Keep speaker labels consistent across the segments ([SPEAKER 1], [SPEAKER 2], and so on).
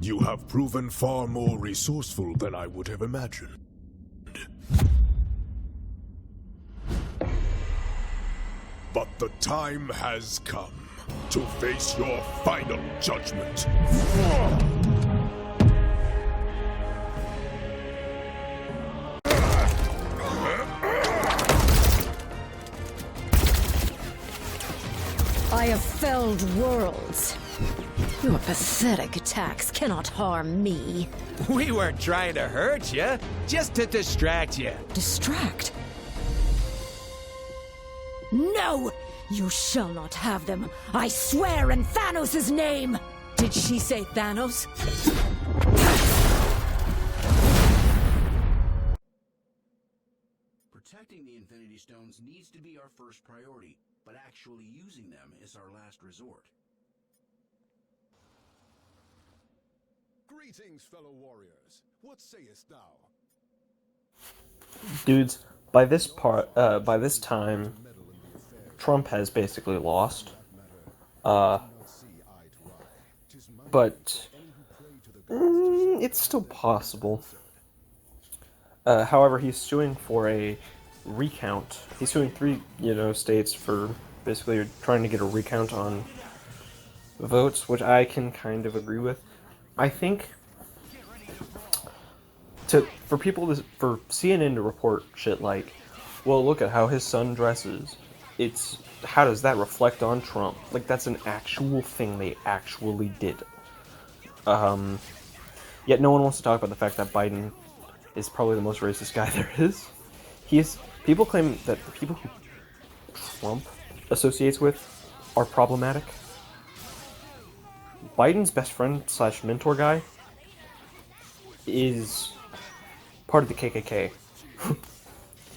[SPEAKER 1] You have proven far more resourceful than I would have imagined. But the time has come to face your final judgment.
[SPEAKER 2] I have felled worlds. Your pathetic attacks cannot harm me.
[SPEAKER 3] We weren't trying to hurt you, just to distract you.
[SPEAKER 2] Distract? No! You shall not have them. I swear in Thanos' name! Did she say Thanos?
[SPEAKER 4] Protecting the Infinity Stones needs to be our first priority, but actually using them is our last resort.
[SPEAKER 1] Greetings, fellow warriors. What sayest thou?
[SPEAKER 5] Dudes, by this time, Trump has basically lost. But it's still possible. However, he's suing for a recount. He's suing 3, states for basically trying to get a recount on votes, which I can kind of agree with. I think for CNN to report shit like, well, look at how his son dresses. It's how does that reflect on Trump? Like, that's an actual thing they actually did. Yet no one wants to talk about the fact that Biden is probably the most racist guy there is. People claim that the people who Trump associates with are problematic. Biden's best friend / mentor guy is part of the KKK.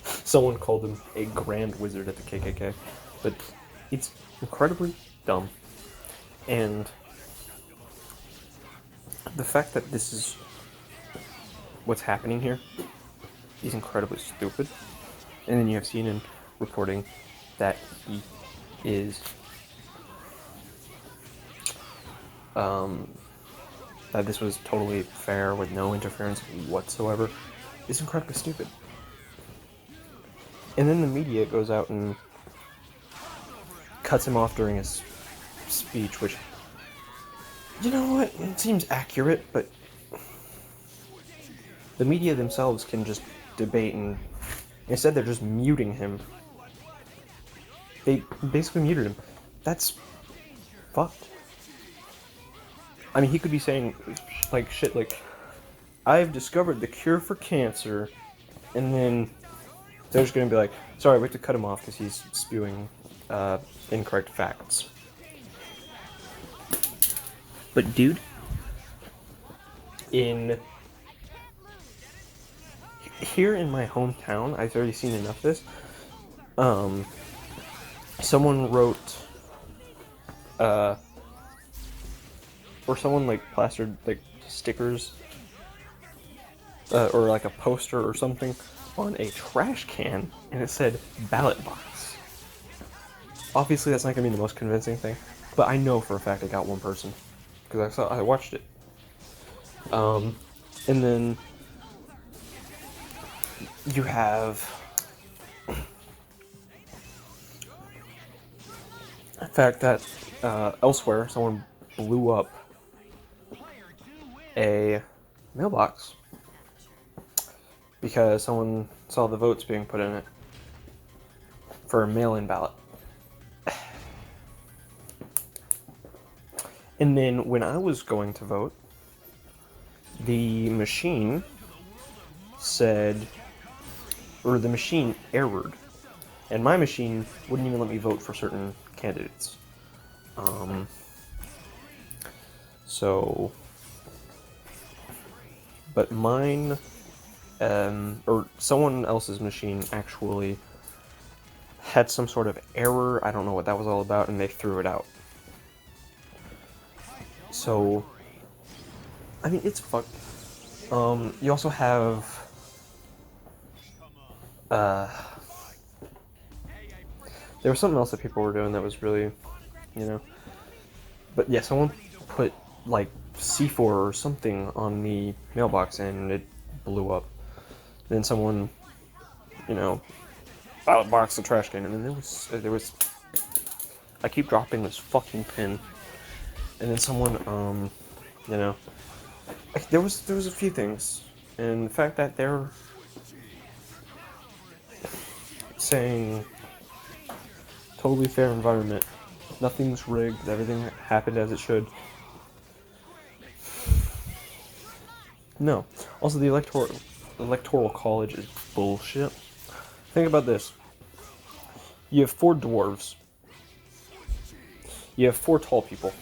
[SPEAKER 5] Someone called him a grand wizard at the KKK, but it's incredibly dumb. And the fact that this is what's happening here is incredibly stupid. And then you have CNN reporting that he is that this was totally fair with no interference whatsoever is incredibly stupid. And then the media goes out and cuts him off during his speech, which, you know what, it seems accurate, but the media themselves can just debate, and instead they're just muting him. They basically muted him. That's fucked. I mean, he could be saying, like, shit like, I've discovered the cure for cancer, and then they're just gonna be like, sorry, we have to cut him off because he's spewing incorrect facts. But dude, here in my hometown, I've already seen enough of this. Someone wrote, or someone like plastered like stickers, or like a poster or something on a trash can, and it said ballot box. Obviously, that's not gonna be the most convincing thing, but I know for a fact I got one person because I watched it. And then you have the fact that elsewhere someone blew up a mailbox because someone saw the votes being put in it for a mail-in ballot. And then when I was going to vote, the machine said, or the machine errored, and my machine wouldn't even let me vote for certain candidates. But mine, or someone else's machine actually had some sort of error. I don't know what that was all about, and they threw it out. So, I mean, it's fucked. You also have, there was something else that people were doing that was really, but yeah, someone put, like, C4 or something on the mailbox, and it blew up. Then someone, you know, box the trash can, and then there was. I keep dropping this fucking pin, and then someone, you know, there was a few things, and the fact that they're saying totally fair environment, nothing's rigged, everything happened as it should. No. Also, the electoral college is bullshit. Think about this. You have 4 dwarves. You have 4 tall people.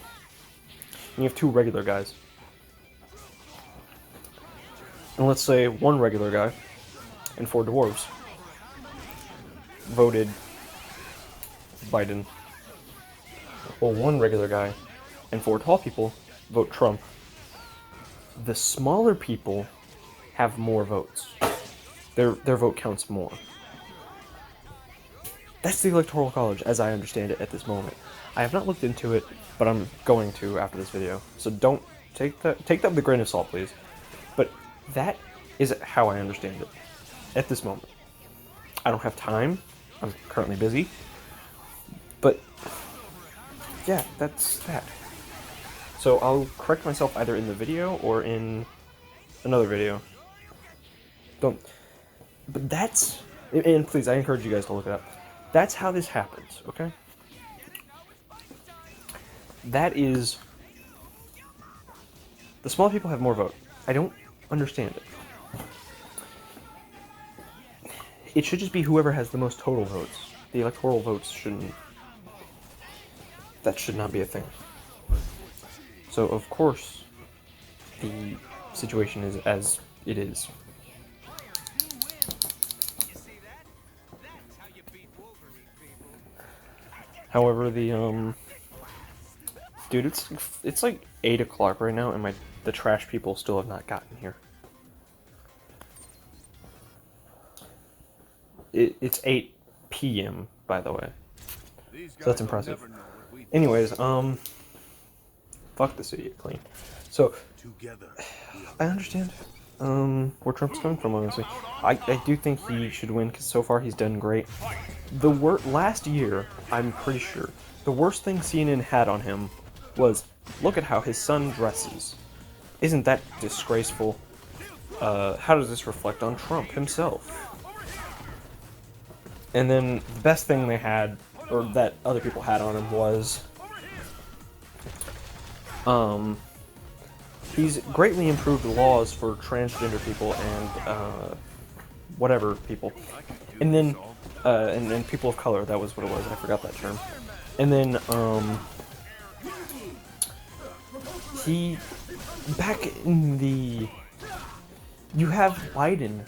[SPEAKER 5] And you have 2 regular guys. And let's say 1 regular guy and 4 dwarves voted Biden. Well, 1 regular guy and 4 tall people vote Trump. The smaller people have more votes. Their vote counts more. That's the Electoral College, as I understand it at this moment. I have not looked into it, but I'm going to after this video. So don't take that with a grain of salt, please. But that is how I understand it at this moment. I don't have time. I'm currently busy. But yeah, that's that. So I'll correct myself either in the video or in another video. But that's, and please, I encourage you guys to look it up. That's how this happens, okay? That is, the small people have more vote. I don't understand it. It should just be whoever has the most total votes. The electoral votes shouldn't, that should not be a thing. So, of course, the situation is as it is. However, the, dude, it's like 8 o'clock right now, and the trash people still have not gotten here. It's 8 p.m., by the way. So that's impressive. Anyways, fuck the city clean. So, I understand where Trump's coming from, honestly. I do think he should win, because so far he's done great. Last year, I'm pretty sure, the worst thing CNN had on him was, look at how his son dresses. Isn't that disgraceful? How does this reflect on Trump himself? And then the best thing they had, or that other people had on him was, he's greatly improved the laws for transgender people and, whatever people. And then, and people of color, that was what it was, I forgot that term. And then, back in the, you have Biden,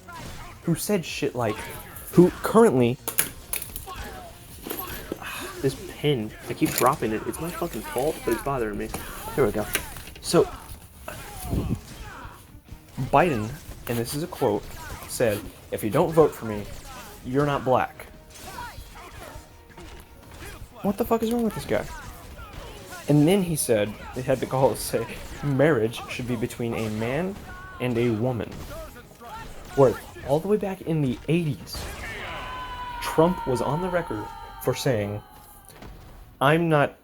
[SPEAKER 5] who said shit like, who currently, this pen, I keep dropping it, it's my fucking fault, but it's bothering me. Here we go. So, Biden, and this is a quote, said, if you don't vote for me, you're not black. What the fuck is wrong with this guy? And then he said, they had the gall to say, marriage should be between a man and a woman. Where, all the way back in the 80s, Trump was on the record for saying, I'm not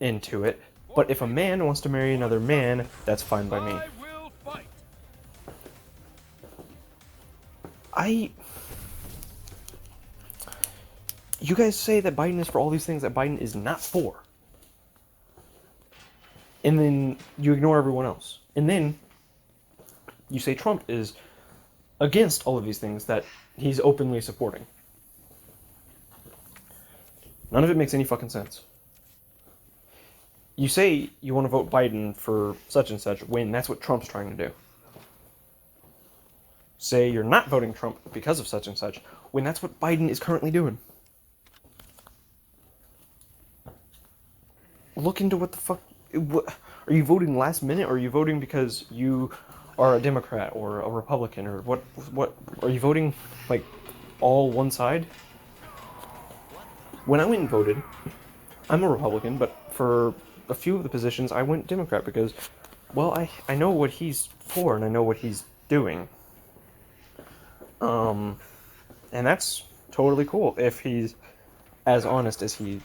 [SPEAKER 5] into it, but if a man wants to marry another man, that's fine by me. You guys say that Biden is for all these things that Biden is not for. And then you ignore everyone else. And then you say Trump is against all of these things that he's openly supporting. None of it makes any fucking sense. You say you want to vote Biden for such and such when that's what Trump's trying to do. Say you're not voting Trump because of such and such when that's what Biden is currently doing. Look into what the fuck... Are you voting last minute, or are you voting because you are a Democrat or a Republican, or what? Are you voting, like, all one side? When I went and voted, I'm a Republican, but for a few of the positions, I went Democrat because well, I know what he's for, and I know what he's doing. And that's totally cool if he's as honest as he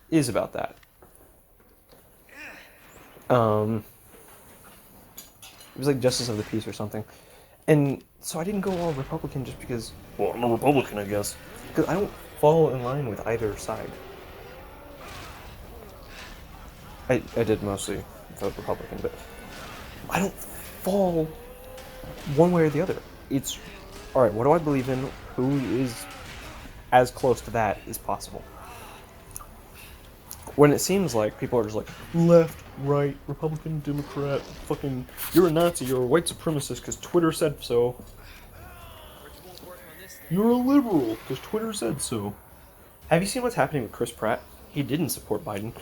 [SPEAKER 5] is about that. It was like Justice of the Peace or something. And so I didn't go all Republican just because, well, I'm a Republican, I guess. Because I don't fall in line with either side. I did mostly vote Republican, but I don't fall one way or the other. It's, alright, what do I believe in? Who is as close to that as possible? When it seems like people are just like, left, right, Republican, Democrat, fucking, you're a Nazi, you're a white supremacist because Twitter said so. You're a liberal because Twitter said so. Have you seen what's happening with Chris Pratt? He didn't support Biden.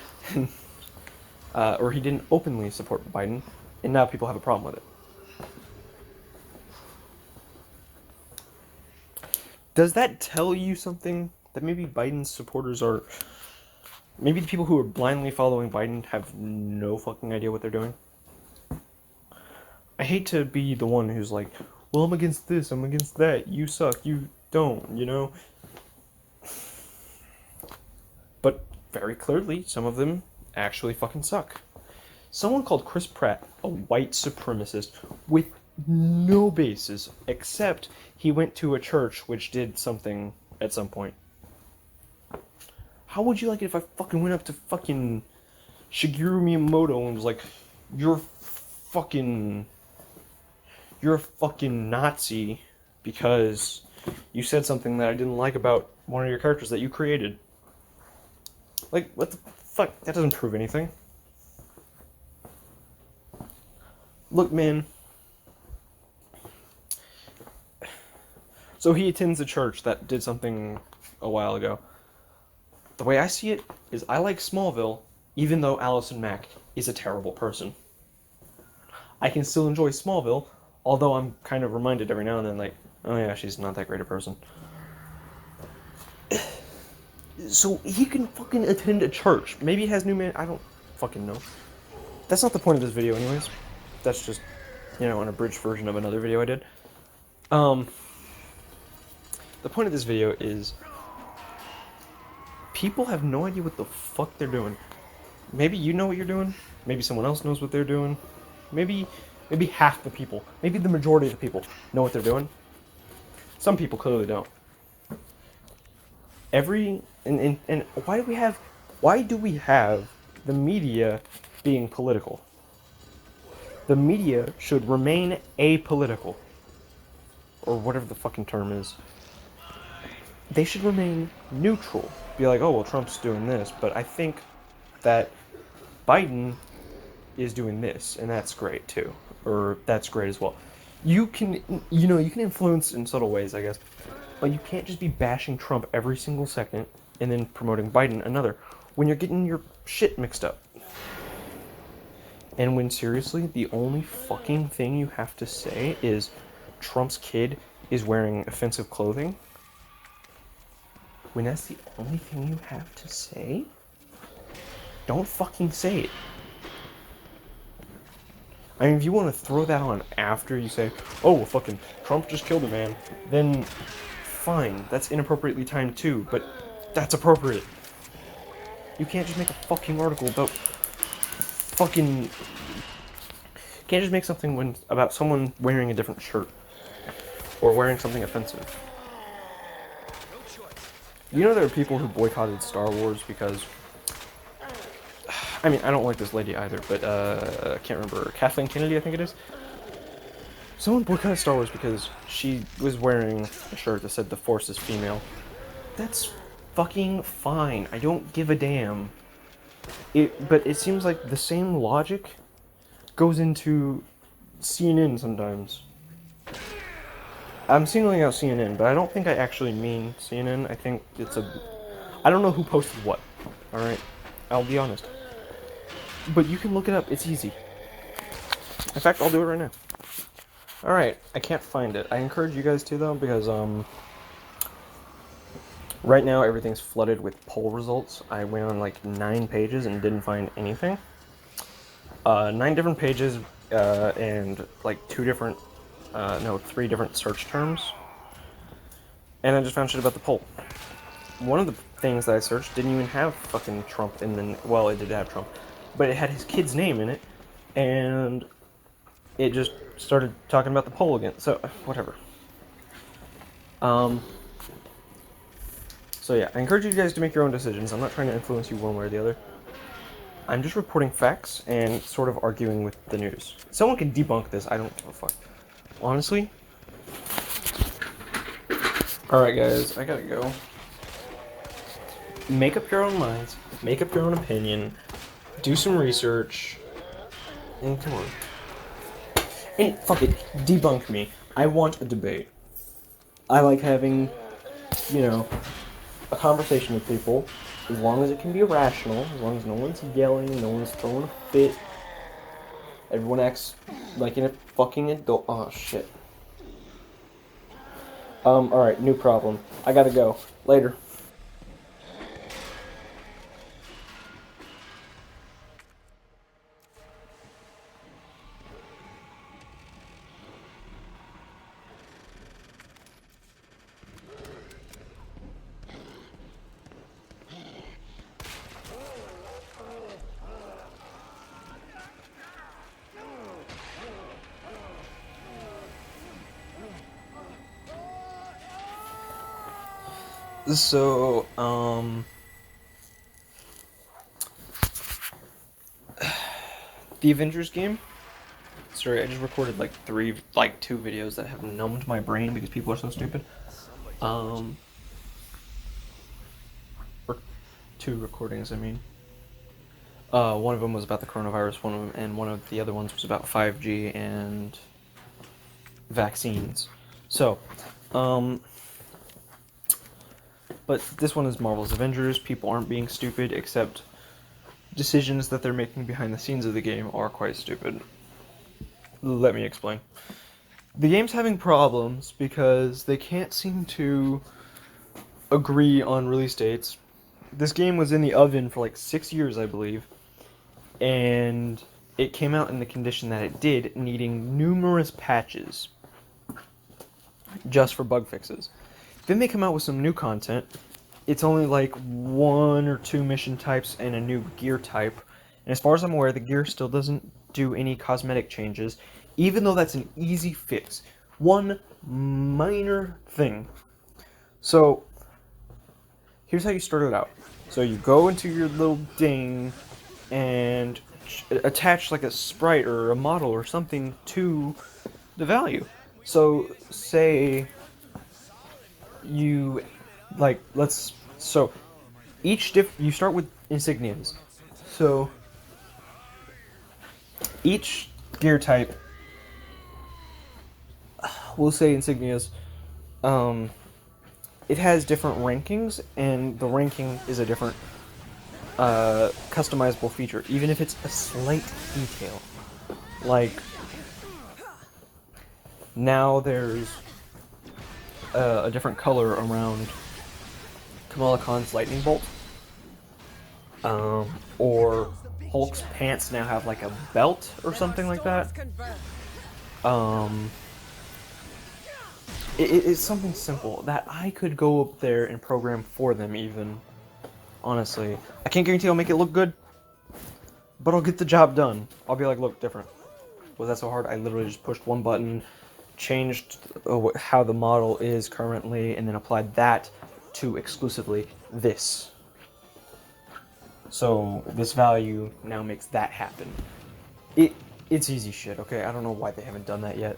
[SPEAKER 5] Or he didn't openly support Biden, and now people have a problem with it. Does that tell you something? That maybe Biden's supporters are... Maybe the people who are blindly following Biden have no fucking idea what they're doing? I hate to be the one who's like, well, I'm against this, I'm against that, you suck, you don't, you know? But very clearly, some of them actually fucking suck. Someone called Chris Pratt a white supremacist with no basis, except he went to a church which did something at some point. How would you like it if I fucking went up to fucking Shigeru Miyamoto and was like, you're a fucking Nazi because you said something that I didn't like about one of your characters that you created? Like, what the fuck? That doesn't prove anything. Look, man. So he attends a church that did something a while ago. The way I see it is I like Smallville, even though Allison Mack is a terrible person. I can still enjoy Smallville, although I'm kind of reminded every now and then, like, oh yeah, she's not that great a person. So he can fucking attend a church. Maybe it has new man. I don't fucking know. That's not the point of this video, anyways. That's just, you know, an abridged version of another video I did. The point of this video is people have no idea what the fuck they're doing. Maybe you know what you're doing. Maybe someone else knows what they're doing. Maybe half the people, maybe the majority of the people know what they're doing. Some people clearly don't. And why do we have the media being political? The media should remain apolitical. Or whatever the fucking term is. They should remain neutral. Be like, oh, well, Trump's doing this, but I think that Biden is doing this, and that's great, too. Or that's great as well. You can influence in subtle ways, I guess. But you can't just be bashing Trump every single second and then promoting Biden another when you're getting your shit mixed up. And when seriously, the only fucking thing you have to say is Trump's kid is wearing offensive clothing. When that's the only thing you have to say, don't fucking say it. I mean, if you want to throw that on after you say, oh, well, fucking Trump just killed a man, then fine, that's inappropriately timed too, but that's appropriate. You can't just make a fucking article about fucking... You can't just make something about someone wearing a different shirt. Or wearing something offensive. You know there are people who boycotted Star Wars because... I mean, I don't like this lady either, but I can't remember. Kathleen Kennedy, I think it is. Someone boycotted Star Wars because she was wearing a shirt that said the Force is female. That's fucking fine. I don't give a damn. But it seems like the same logic goes into CNN sometimes. I'm singling out CNN, but I don't think I actually mean CNN. I think it's I don't know who posted what. Alright? I'll be honest. But you can look it up. It's easy. In fact, I'll do it right now. Alright, I can't find it. I encourage you guys to, though, because, right now everything's flooded with poll results. I went on, like, 9 pages and didn't find anything. 9 different pages, and like 3 different search terms. And I just found shit about the poll. One of the things that I searched didn't even have fucking Trump in the... Well, it did have Trump, but it had his kid's name in it, and it just started talking about the poll again. So, whatever. So yeah, I encourage you guys to make your own decisions. I'm not trying to influence you one way or the other. I'm just reporting facts and sort of arguing with the news. Someone can debunk this, I don't give a fuck. Honestly. Alright guys, I gotta go. Make up your own minds, make up your own opinion, do some research, and come on. And fuck it, debunk me. I want a debate. I like having, you know, a conversation with people, as long as it can be rational, as long as no one's yelling, no one's throwing a fit, everyone acts like in a fucking adult. Oh shit. Alright, new problem. I gotta go. Later. So, the Avengers game. Sorry, I just recorded like 2 videos that have numbed my brain because people are so stupid. Or 2 recordings, I mean. One of them was about the coronavirus, one of the other ones was about 5G and vaccines. So, but this one is Marvel's Avengers. People aren't being stupid, except decisions that they're making behind the scenes of the game are quite stupid. Let me explain. The game's having problems because they can't seem to agree on release dates. This game was in the oven for like 6 years, I believe, and it came out in the condition that it did, needing numerous patches just for bug fixes. Then they come out with some new content. It's only like 1 or 2 mission types and a new gear type. And as far as I'm aware, the gear still doesn't do any cosmetic changes, even though that's an easy fix. One minor thing. So, here's how you start it out. So you go into your little ding and attach like a sprite or a model or something to the value. So, say you you start with insignias. So each gear type, we'll say insignias, it has different rankings, and the ranking is a different customizable feature, even if it's a slight detail. Like, now there's a different color around Kamala Khan's lightning bolt. Or Hulk's pants now have like a belt or something like that. It's something simple that I could go up there and program for them even. Honestly. I can't guarantee I'll make it look good, but I'll get the job done. I'll be like, look, different. Was that so hard? I literally just pushed one button, changed how the model is currently, and then applied that to exclusively this. So this value now makes that happen. It's easy shit, okay? I don't know why they haven't done that yet.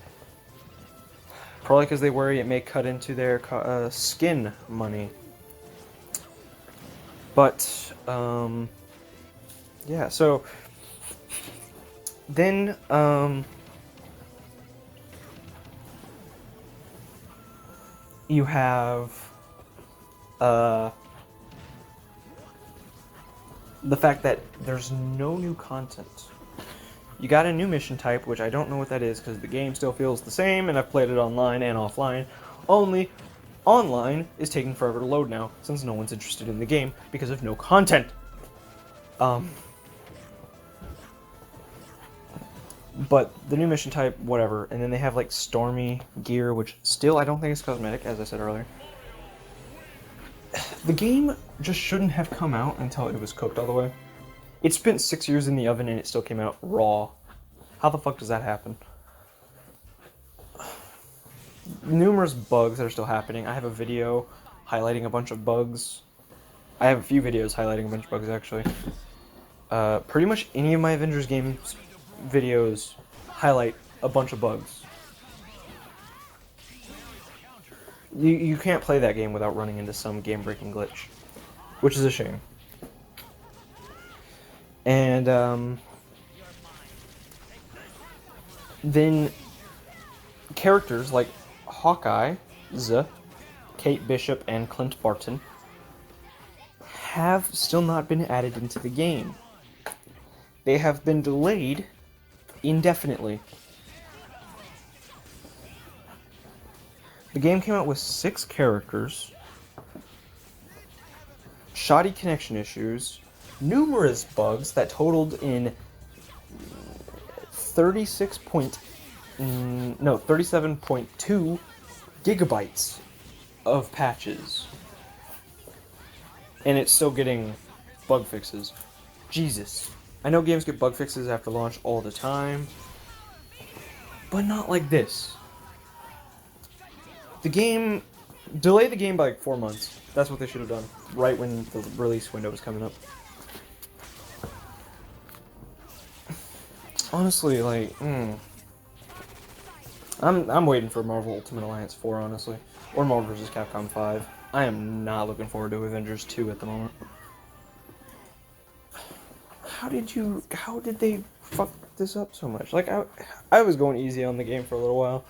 [SPEAKER 5] Probably because they worry it may cut into their skin money. But, yeah, so then, you have, the fact that there's no new content. You got a new mission type, which I don't know what that is, because the game still feels the same, and I've played it online and offline. Only, online is taking forever to load now, since no one's interested in the game, because of no content. But the new mission type, whatever. And then they have like Stormy gear, which still I don't think is cosmetic, as I said earlier. The game just shouldn't have come out until it was cooked all the way. It spent 6 years in the oven and it still came out raw. How the fuck does that happen? Numerous bugs that are still happening. I have a video highlighting a bunch of bugs. I have a few videos highlighting a bunch of bugs, actually. Pretty much any of my Avengers games videos highlight a bunch of bugs. You can't play that game without running into some game-breaking glitch, which is a shame. And then characters like Hawkeye, Kate Bishop, and Clint Barton have still not been added into the game. They have been delayed indefinitely. The game came out with 6 characters, shoddy connection issues, numerous bugs that totaled in 37.2 gigabytes of patches. And it's still getting bug fixes. Jesus. I know games get bug fixes after launch all the time, but not like this. Delay the game by like 4 months. That's what they should have done, right when the release window was coming up. Honestly, like, I'm waiting for Marvel Ultimate Alliance 4, honestly. Or Marvel vs. Capcom 5. I am not looking forward to Avengers 2 at the moment. How did they fuck this up so much? Like, I was going easy on the game for a little while.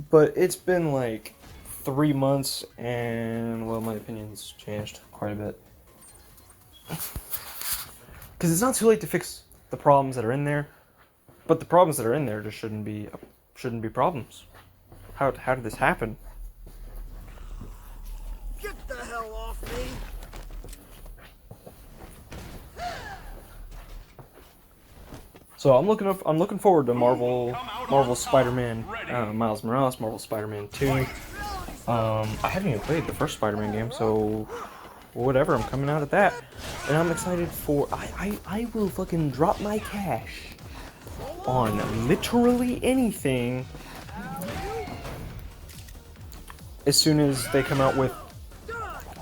[SPEAKER 5] But it's been like 3 months, and, well, my opinion's changed quite a bit. Because it's not too late to fix the problems that are in there, but the problems that are in there just shouldn't be problems. How did this happen?
[SPEAKER 6] Get the hell off me!
[SPEAKER 5] So I'm looking forward to Marvel Spider-Man, Miles Morales, Marvel Spider-Man 2. I haven't even played the first Spider-Man game, so whatever, I'm coming out at that. And I'm excited for I will fucking drop my cash on literally anything as soon as they come out with.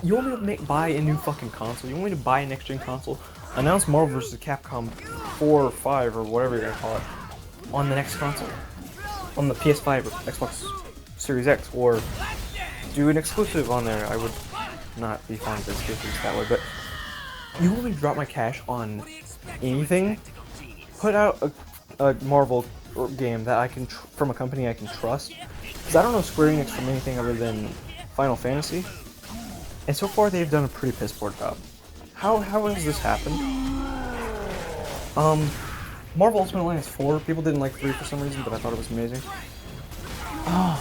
[SPEAKER 5] You want me to buy a new fucking console? You want me to buy a next-gen console? Announce Marvel vs. Capcom 4 or 5 or whatever you're gonna call it on the next console, on the PS5 or Xbox Series X, or do an exclusive on there. I would not be fond of exclusives that way, but you want me to drop my cash on anything? Put out a Marvel game that I can from a company I can trust, because I don't know Square Enix from anything other than Final Fantasy, and so far they've done a pretty piss poor job. How has this happened? Marvel Ultimate Alliance 4, people didn't like 3 for some reason, but I thought it was amazing. Oh.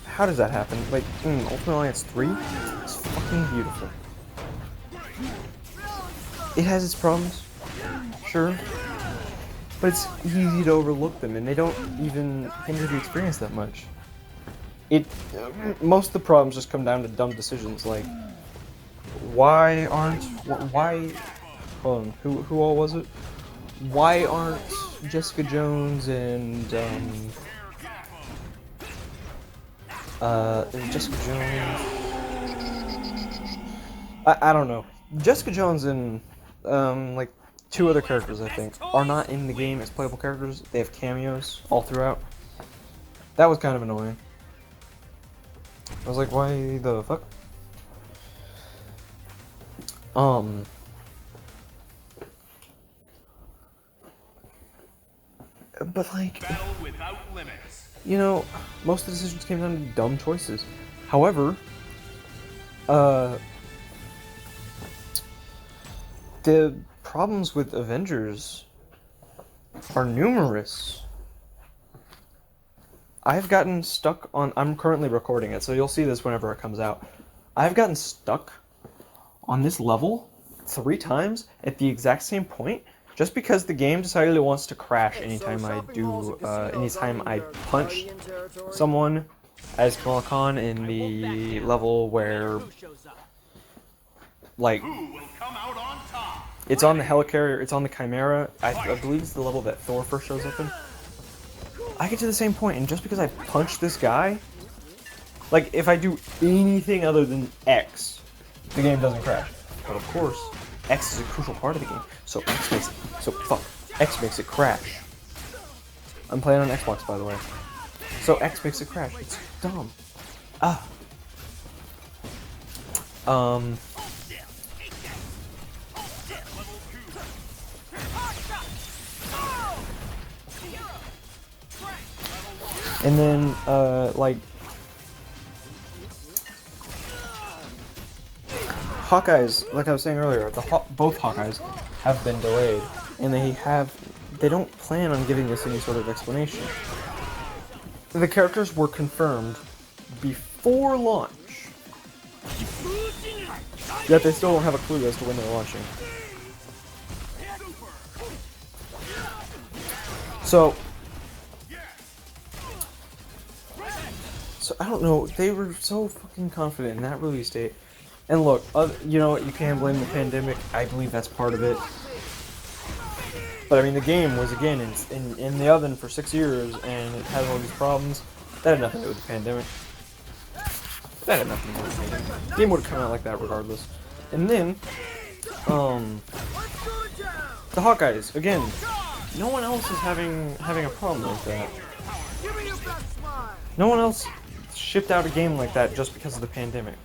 [SPEAKER 5] How does that happen? Like, Ultimate Alliance 3 is fucking beautiful. It has its problems, sure, but it's easy to overlook them, and they don't even hinder the experience that much. Most of the problems just come down to dumb decisions, like, why, hold on, who all was it? Why aren't Jessica Jones and, Jessica Jones, I don't know. Jessica Jones and, like, 2 other characters, I think, are not in the game as playable characters. They have cameos all throughout. That was kind of annoying. I was like, why the fuck? But like, you know, most of the decisions came down to dumb choices. However, the problems with Avengers are numerous. I've gotten stuck on, I'm currently recording it, so you'll see this whenever it comes out. I've gotten stuck on this level 3 times at the exact same point, just because the game decided it wants to crash anytime anytime I punch someone as Kamala Khan in the level where, like, it's on the helicarrier, it's on the Chimera. I believe it's the level that Thor first shows up in. I get to the same point, and just because I punch this guy, like, if I do anything other than X, the game doesn't crash. But of course, X is a crucial part of the game, so X makes it crash. I'm playing on Xbox, by the way. So X makes it crash. It's dumb. And then, like, Hawkeyes, like I was saying earlier, both Hawkeyes have been delayed, and they don't plan on giving us any sort of explanation. The characters were confirmed before launch, yet they still don't have a clue as to when they're launching. So I don't know, they were so fucking confident in that release date. And look, you know, you can't blame the pandemic. I believe that's part of it. But I mean, the game was, again, in the oven for 6 years, and it has all these problems. That had nothing to do with the pandemic. That had nothing to do with the pandemic. The game would have come out like that regardless. And then, the Hawkeyes, again, no one else is having a problem like that. No one else shipped out a game like that just because of the pandemic.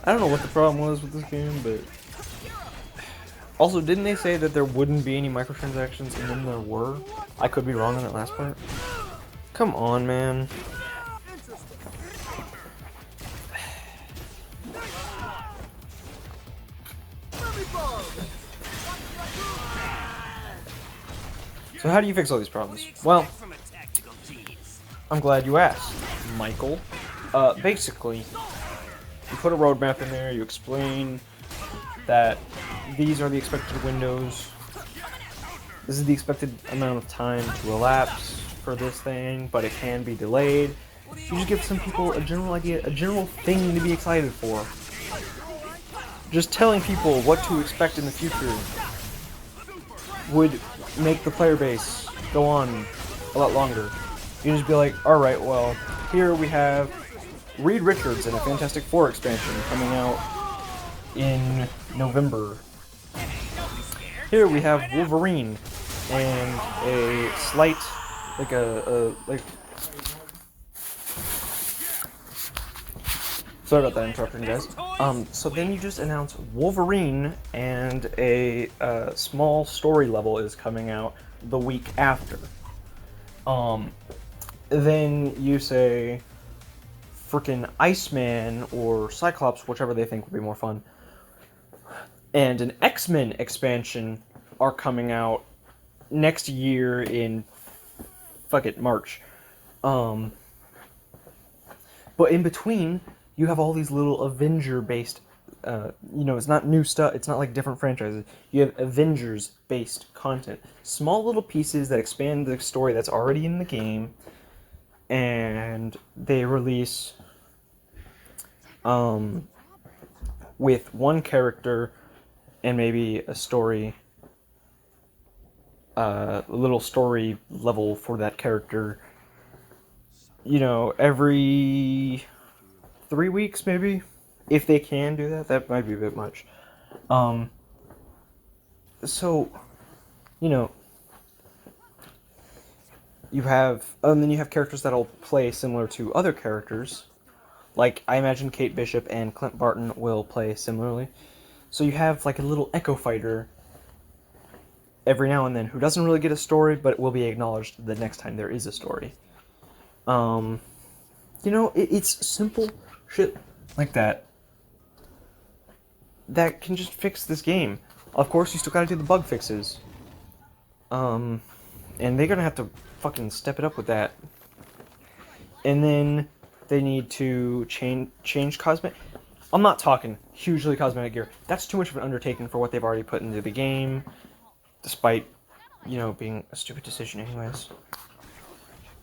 [SPEAKER 5] I don't know what the problem was with this game, but... Also, didn't they say that there wouldn't be any microtransactions, and then there were? I could be wrong on that last part. Come on, man. So how do you fix all these problems? Well, I'm glad you asked, Michael. Basically, you put a roadmap in there, you explain that these are the expected windows, this is the expected amount of time to elapse for this thing, but it can be delayed. You just give some people a general idea, a general thing to be excited for. Just telling people what to expect in the future would make the player base go on a lot longer. You just be like, alright, well, here we have Reed Richards in a Fantastic Four expansion coming out in November. Here we have Wolverine and a slight, like sorry about that interruption, guys. So then you just announce Wolverine and a small story level is coming out the week after. Then you say frickin' Iceman or Cyclops, whichever they think would be more fun, and an X-Men expansion are coming out next year in March. But in between, you have all these little Avenger-based, it's not new stuff, it's not like different franchises. You have Avengers-based content. Small little pieces that expand the story that's already in the game, and they release with one character and maybe a story, a little story level for that character, every 3 weeks maybe, if they can do that. That might be a bit much. So, you have, and then you have characters that'll play similar to other characters. Like, I imagine Kate Bishop and Clint Barton will play similarly. So you have, like, a little Echo Fighter every now and then who doesn't really get a story, but will be acknowledged the next time there is a story. It's simple shit like that that can just fix this game. Of course, you still gotta do the bug fixes. And they're gonna have to fucking step it up with that. And then they need to change cosmetic. I'm not talking hugely cosmetic gear. That's too much of an undertaking for what they've already put into the game, despite, you know, being a stupid decision anyways.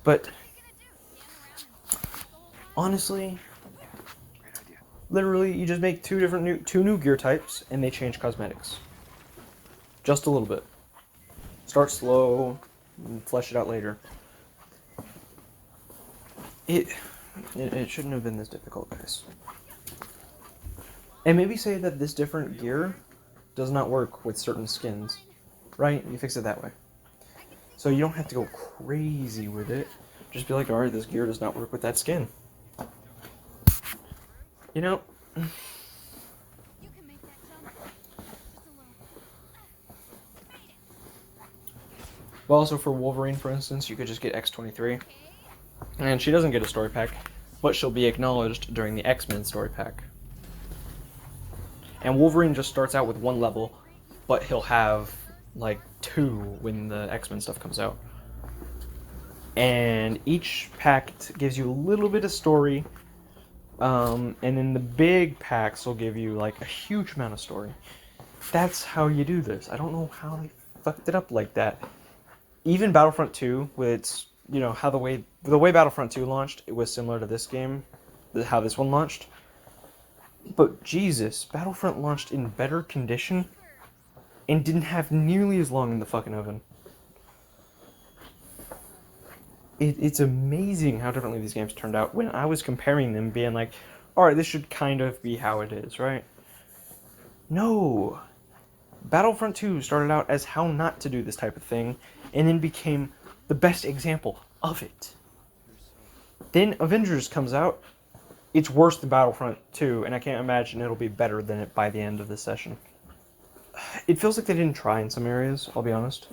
[SPEAKER 5] But honestly, literally, you just make two new gear types, and they change cosmetics. Just a little bit. Start slow, and flesh it out later. It shouldn't have been this difficult, guys. And maybe say that this different gear does not work with certain skins, right? You fix it that way. So you don't have to go crazy with it. Just be like, alright, this gear does not work with that skin. You know? Well, also for Wolverine, for instance, you could just get X-23. And she doesn't get a story pack, but she'll be acknowledged during the X-Men story pack. And Wolverine just starts out with 1 level, but he'll have, like, 2 when the X-Men stuff comes out. And each pack gives you a little bit of story, and then the big packs will give you, like, a huge amount of story. That's how you do this. I don't know how they fucked it up like that. Even Battlefront 2, with its, you know, how the way Battlefront 2 launched, it was similar to this game, how this one launched. But Jesus, Battlefront launched in better condition and didn't have nearly as long in the fucking oven. It's amazing how differently these games turned out when I was comparing them, being like, alright, this should kind of be how it is, right? No! Battlefront 2 started out as how not to do this type of thing, and then became the best example of it. Then Avengers comes out. It's worse than Battlefront 2, and I can't imagine it'll be better than it by the end of this session. It feels like they didn't try in some areas, I'll be honest.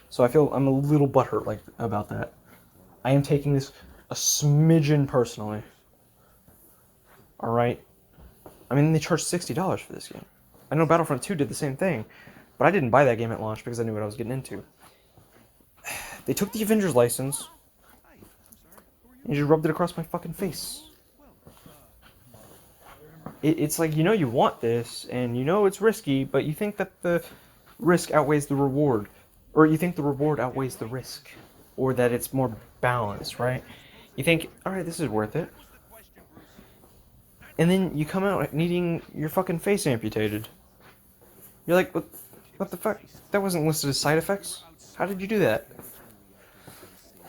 [SPEAKER 5] So I'm a little butthurt about that. I am taking this a smidgen personally. Alright? I mean, they charged $60 for this game. I know Battlefront 2 did the same thing, but I didn't buy that game at launch because I knew what I was getting into. They took the Avengers license and just rubbed it across my fucking face. It's like, you know you want this, and you know it's risky, but you think that the risk outweighs the reward. Or you think the reward outweighs the risk. Or that it's more balanced, right? You think, alright, this is worth it. And then you come out needing your fucking face amputated. You're like, what the fuck? That wasn't listed as side effects? How did you do that?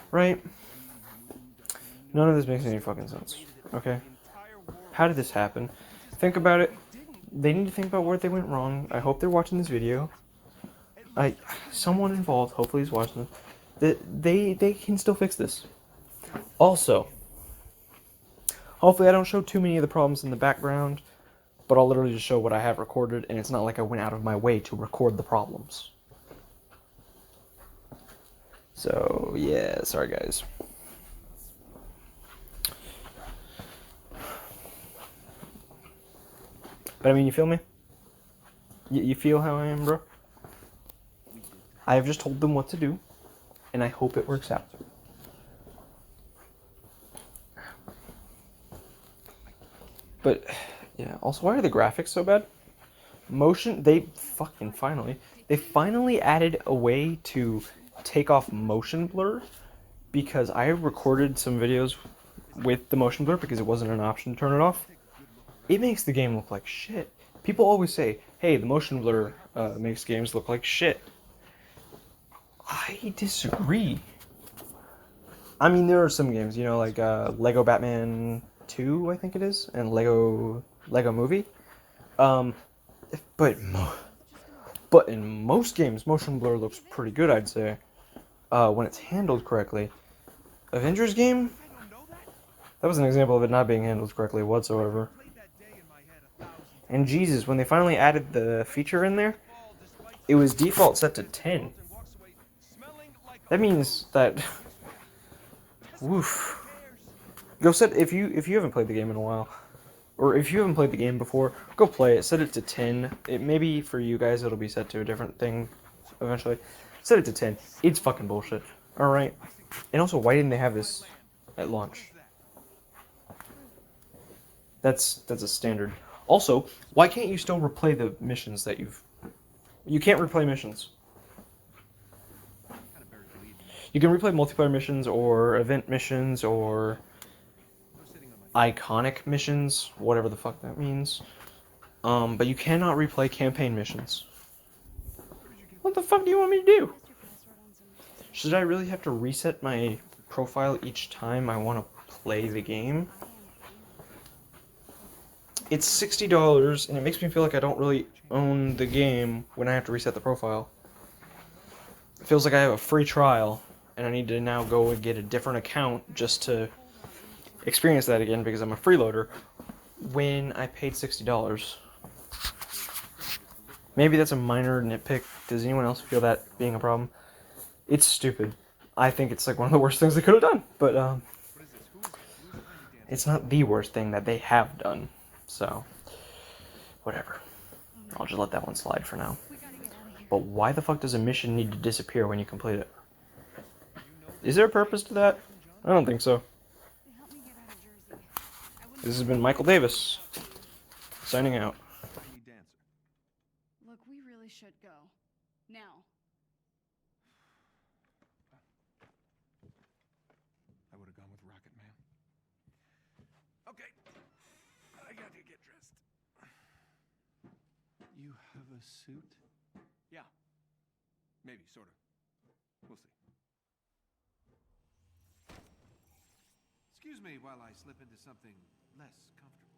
[SPEAKER 5] Right? None of this makes any fucking sense. Okay? How did this happen? Think about it. They need to think about where they went wrong. I hope they're watching this video. Someone involved, hopefully is watching this. They can still fix this. Also, hopefully I don't show too many of the problems in the background, but I'll literally just show what I have recorded, and it's not like I went out of my way to record the problems. So, yeah, sorry guys. But I mean, you feel me? You feel how I am, bro? I have just told them what to do, and I hope it works out. But, yeah, also, why are the graphics so bad? They finally added a way to take off motion blur, because I recorded some videos with the motion blur because it wasn't an option to turn it off. It makes the game look like shit. People always say, hey, the motion blur makes games look like shit. I disagree. I mean, there are some games, you know, like Lego BatMan 2, I think it is, and Lego Movie. But in most games, motion blur looks pretty good, I'd say, when it's handled correctly. Avengers game? That was an example of it not being handled correctly whatsoever. And Jesus, when they finally added the feature in there, it was default set to 10. That means that... Woof. Go set, if you haven't played the game in a while, or if you haven't played the game before, go play it, set it to 10. Maybe for you guys it'll be set to a different thing eventually. Set it to 10. It's fucking bullshit. Alright? And also, why didn't they have this at launch? That's a standard. Also, why can't you still replay the missions that you've... You can't replay missions. You can replay multiplayer missions or event missions or iconic missions, whatever the fuck that means. But you cannot replay campaign missions. What the fuck do you want me to do? Should I really have to reset my profile each time I want to play the game? It's $60, and it makes me feel like I don't really own the game when I have to reset the profile. It feels like I have a free trial, and I need to now go and get a different account just to experience that again because I'm a freeloader when I paid $60. Maybe that's a minor nitpick. Does anyone else feel that being a problem? It's stupid. I think it's like one of the worst things they could have done, but it's not the worst thing that they have done. So, whatever. I'll just let that one slide for now. But why the fuck does a mission need to disappear when you complete it? Is there a purpose to that? I don't think so. This has been Michael Davis, signing out.
[SPEAKER 7] Look, we really should go. Now.
[SPEAKER 3] I would have gone with Rocket Man. Okay, I got to get dressed. You have a suit? Yeah. Maybe, sort of. We'll see. Excuse me while I slip into something less comfortable.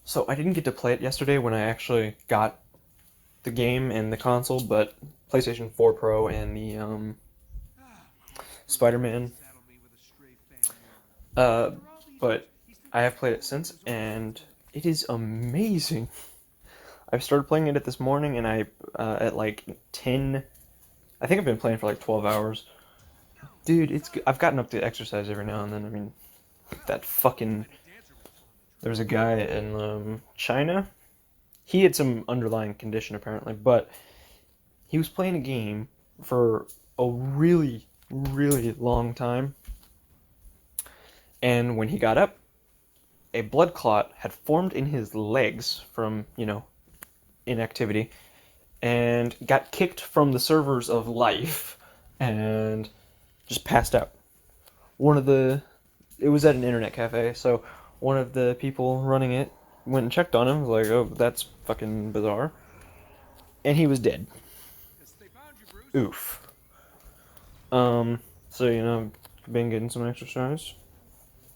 [SPEAKER 5] So I didn't get to play it yesterday when I actually got the game and the console, but PlayStation 4 Pro and the Spider-Man. But I have played it since, and it is amazing. I started playing it this morning, and I at like 10. I think I've been playing for like 12 hours. Dude, it's good. I've gotten up to exercise every now and then. I mean, that fucking... There was a guy in China. He had some underlying condition, apparently, but he was playing a game for a really, really long time. And when he got up, a blood clot had formed in his legs from, inactivity, and got kicked from the servers of life, and just passed out. It was at an internet cafe, so one of the people running it went and checked on him, was like, oh, that's fucking bizarre. And he was dead. Oof. So, been getting some exercise,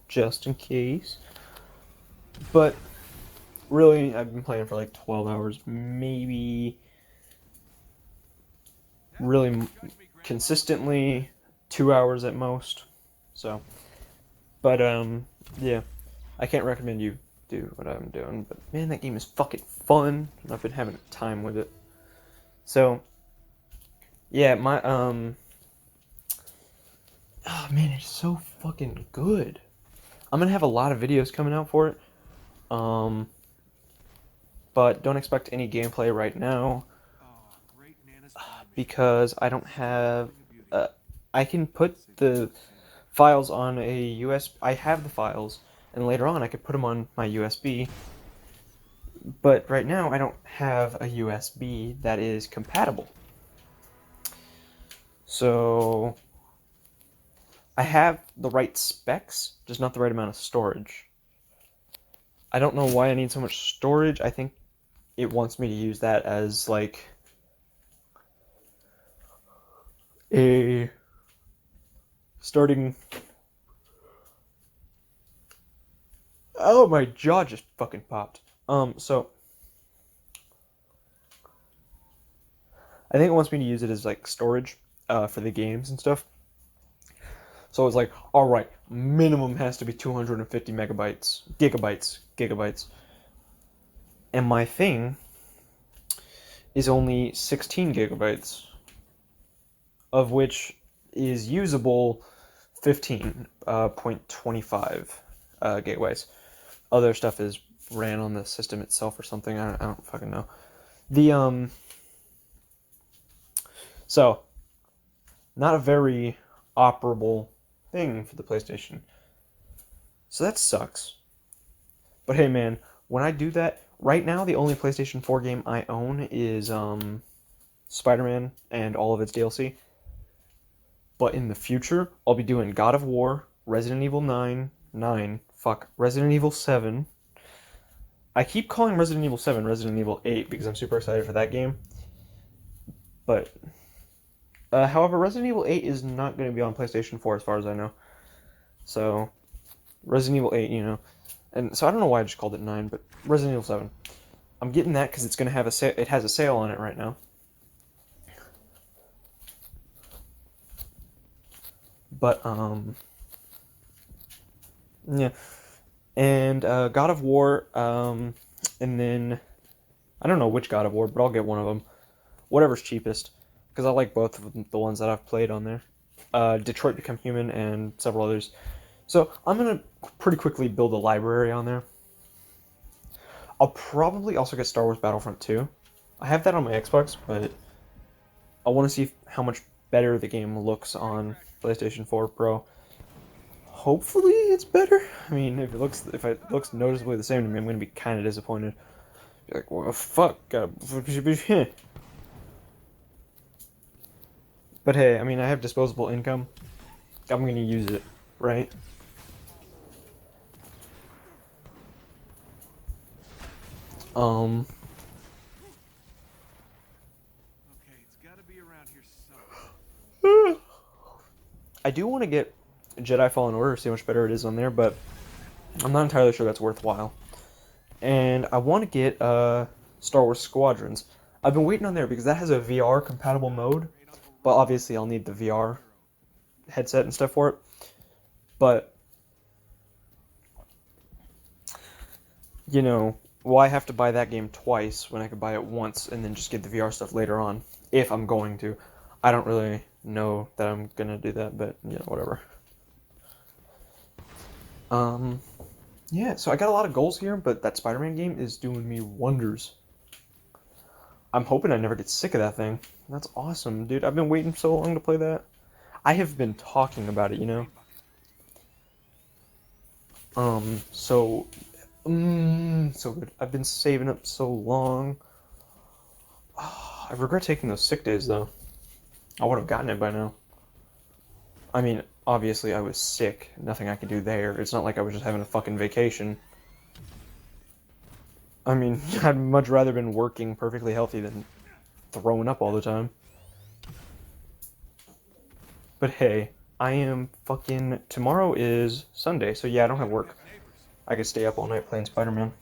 [SPEAKER 5] just in case. But, really, I've been playing for like 12 hours, maybe, really consistently 2 hours at most. So, but, yeah. I can't recommend you do what I'm doing, but man, that game is fucking fun, and I've been having a time with it. So, yeah, oh man, it's so fucking good. I'm gonna have a lot of videos coming out for it, but don't expect any gameplay right now, because I don't have, I can put the files on a USB, I have the files, and later on I could put them on my USB, but right now I don't have a USB that is compatible. So I have the right specs, just not the right amount of storage. I don't know why I need so much storage. I think it wants me to use that as like a starting... Oh, my jaw just fucking popped. So I think it wants me to use it as like storage for the games and stuff. So it's like, all right, minimum has to be 250 gigabytes. And my thing is only 16 gigabytes, of which is usable 15.25 gigabytes. Other stuff is ran on the system itself or something. I don't fucking know. The so not a very operable thing for the PlayStation. So that sucks. But hey, man, when I do that, right now the only PlayStation 4 game I own is Spider-Man and all of its DLC. But in the future, I'll be doing God of War, Resident Evil 9, Resident Evil 7. I keep calling Resident Evil 7 Resident Evil 8 because I'm super excited for that game. But, however, Resident Evil 8 is not going to be on PlayStation 4 as far as I know. So, Resident Evil 8, you know. And so I don't know why I just called it 9, but Resident Evil 7. I'm getting that because it's going to have it has a sale on it right now. But, yeah. And, God of War, and then, I don't know which God of War, but I'll get one of them. Whatever's cheapest, because I like both of the ones that I've played on there. Detroit Become Human and several others. So, I'm going to pretty quickly build a library on there. I'll probably also get Star Wars Battlefront 2. I have that on my Xbox, but I want to see how much better the game looks on PlayStation 4 Pro. Hopefully it's better. I mean, if it looks noticeably the same to me, I'm going to be kind of disappointed. Be like, well, fuck. But hey, I mean, I have disposable income. I'm going to use it, right?
[SPEAKER 3] Okay, it's gotta be around here somewhere.
[SPEAKER 5] I do want to get Jedi Fallen Order, see how much better it is on there, but I'm not entirely sure that's worthwhile. And I want to get Star Wars Squadrons. I've been waiting on there because that has a VR compatible mode, but obviously I'll need the VR headset and stuff for it. But, you know, why have to buy that game twice when I could buy it once and then just get the VR stuff later on, if I'm going to. I don't really know that I'm going to do that, but, you know, whatever. Yeah, so I got a lot of goals here, but that Spider-Man game is doing me wonders. I'm hoping I never get sick of that thing. That's awesome, dude. I've been waiting so long to play that. I have been talking about it, you know? So good. I've been saving up so long. I regret taking those sick days, though. I would have gotten it by now. I mean, obviously I was sick. Nothing I could do there. It's not like I was just having a fucking vacation. I mean, I'd much rather been working perfectly healthy than throwing up all the time. But hey, I am fucking... Tomorrow is Sunday, so yeah, I don't have work. I could stay up all night playing Spider-Man.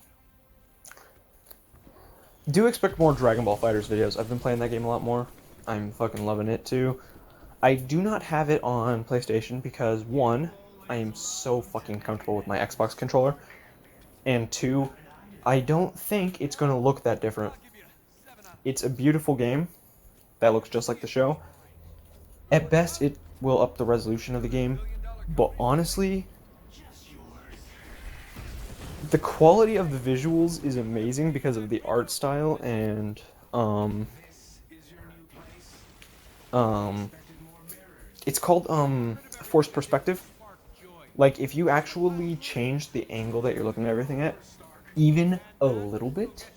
[SPEAKER 5] Do expect more Dragon Ball FighterZ videos. I've been playing that game a lot more. I'm fucking loving it too. I do not have it on PlayStation because, one, I am so fucking comfortable with my Xbox controller, and two, I don't think it's going to look that different. It's a beautiful game that looks just like the show. At best, it will up the resolution of the game, but honestly, the quality of the visuals is amazing because of the art style and, it's called, forced perspective. Like, if you actually change the angle that you're looking at everything at, even a little bit,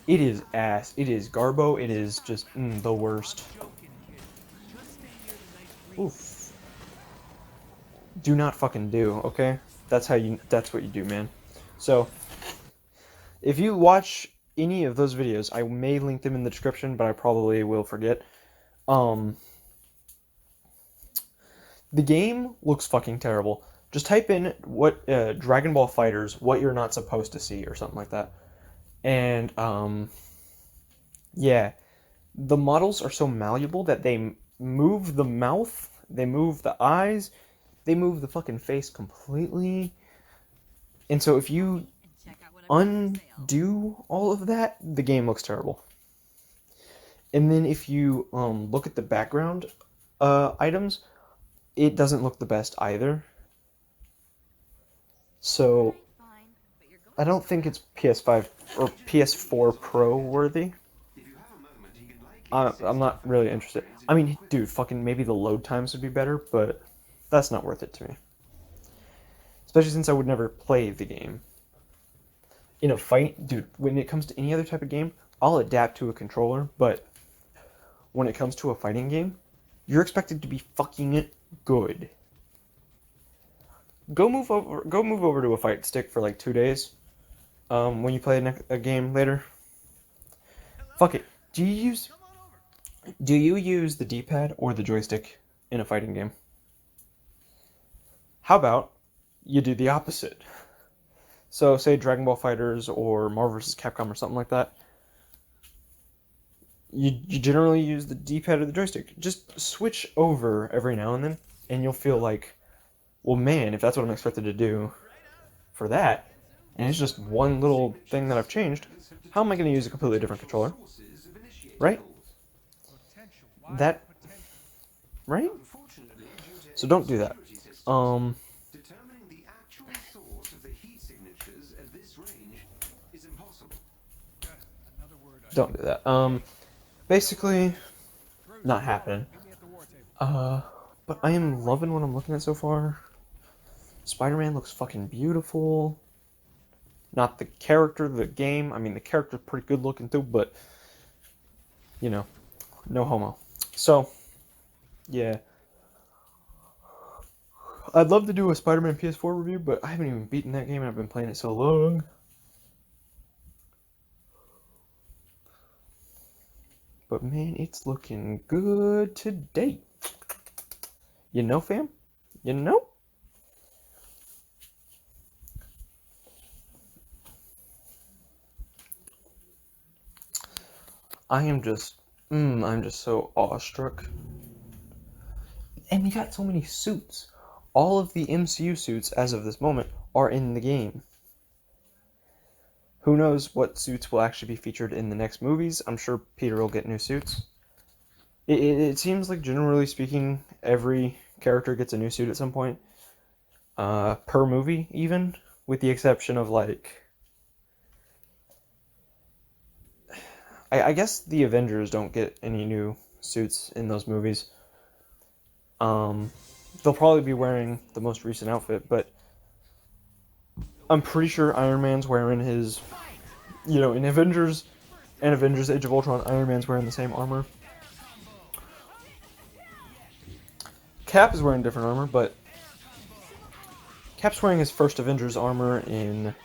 [SPEAKER 5] it is ass. It is garbo. It is just the worst. Oof. Do not fucking do, okay? That's what you do, man. So, if you watch any of those videos, I may link them in the description, but I probably will forget. The game looks fucking terrible. Just type in what Dragon Ball FighterZ, what you're not supposed to see, or something like that. And yeah, the models are so malleable that they move the mouth, they move the eyes, they move the fucking face completely. And so if you undo all of that, the game looks terrible. And then if you look at the background items, it doesn't look the best either. So I don't think it's PS5 or PS4 Pro worthy. I'm not really interested. I mean, dude, fucking maybe the load times would be better, but that's not worth it to me. Especially since I would never play the game. In a fight, dude, when it comes to any other type of game, I'll adapt to a controller, but when it comes to a fighting game, you're expected to be fucking good. Go move over to a fight stick for like 2 days. When you play a game later. Fuck it. Do you use the D-pad or the joystick in a fighting game? How about you do the opposite? So, say Dragon Ball FighterZ or Marvel vs. Capcom or something like that. You generally use the D-pad or the joystick. Just switch over every now and then, and you'll feel like, well, man, if that's what I'm expected to do for that, and it's just one little thing that I've changed, how am I going to use a completely different controller? Right? Right? So don't do that.
[SPEAKER 8] Determining the actual source of the heat signatures at this range is impossible.
[SPEAKER 5] Don't do that. Basically, not happening. But I am loving what I'm looking at so far. Spider-Man looks fucking beautiful. Not the character, the game. I mean, the character's pretty good looking too, but, you know, no homo. So, yeah. I'd love to do a Spider-Man PS4 review, but I haven't even beaten that game and I've been playing it so long. But man, it's looking good today. You know, fam? You know? I'm just so awestruck. And we got so many suits. All of the MCU suits, as of this moment, are in the game. Who knows what suits will actually be featured in the next movies? I'm sure Peter will get new suits. It seems like, generally speaking, every character gets a new suit at some point. Per movie, even. With the exception of, like... I guess the Avengers don't get any new suits in those movies. They'll probably be wearing the most recent outfit, but I'm pretty sure Iron Man's wearing his, in Avengers and Avengers Age of Ultron, Iron Man's wearing the same armor. Cap is wearing different armor, but Cap's wearing his first Avengers armor in,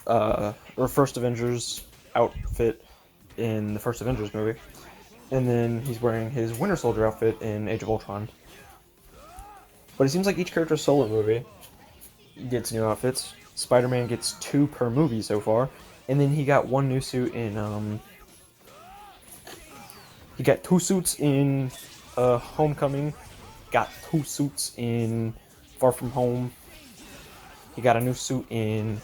[SPEAKER 5] or first Avengers outfit in the first Avengers movie. And then he's wearing his Winter Soldier outfit in Age of Ultron. But it seems like each character's solo movie gets new outfits. Spider-Man gets 2 per movie so far. And then he got 1 new suit in, he got 2 suits in, Homecoming. Got 2 suits in Far From Home. He got a new suit in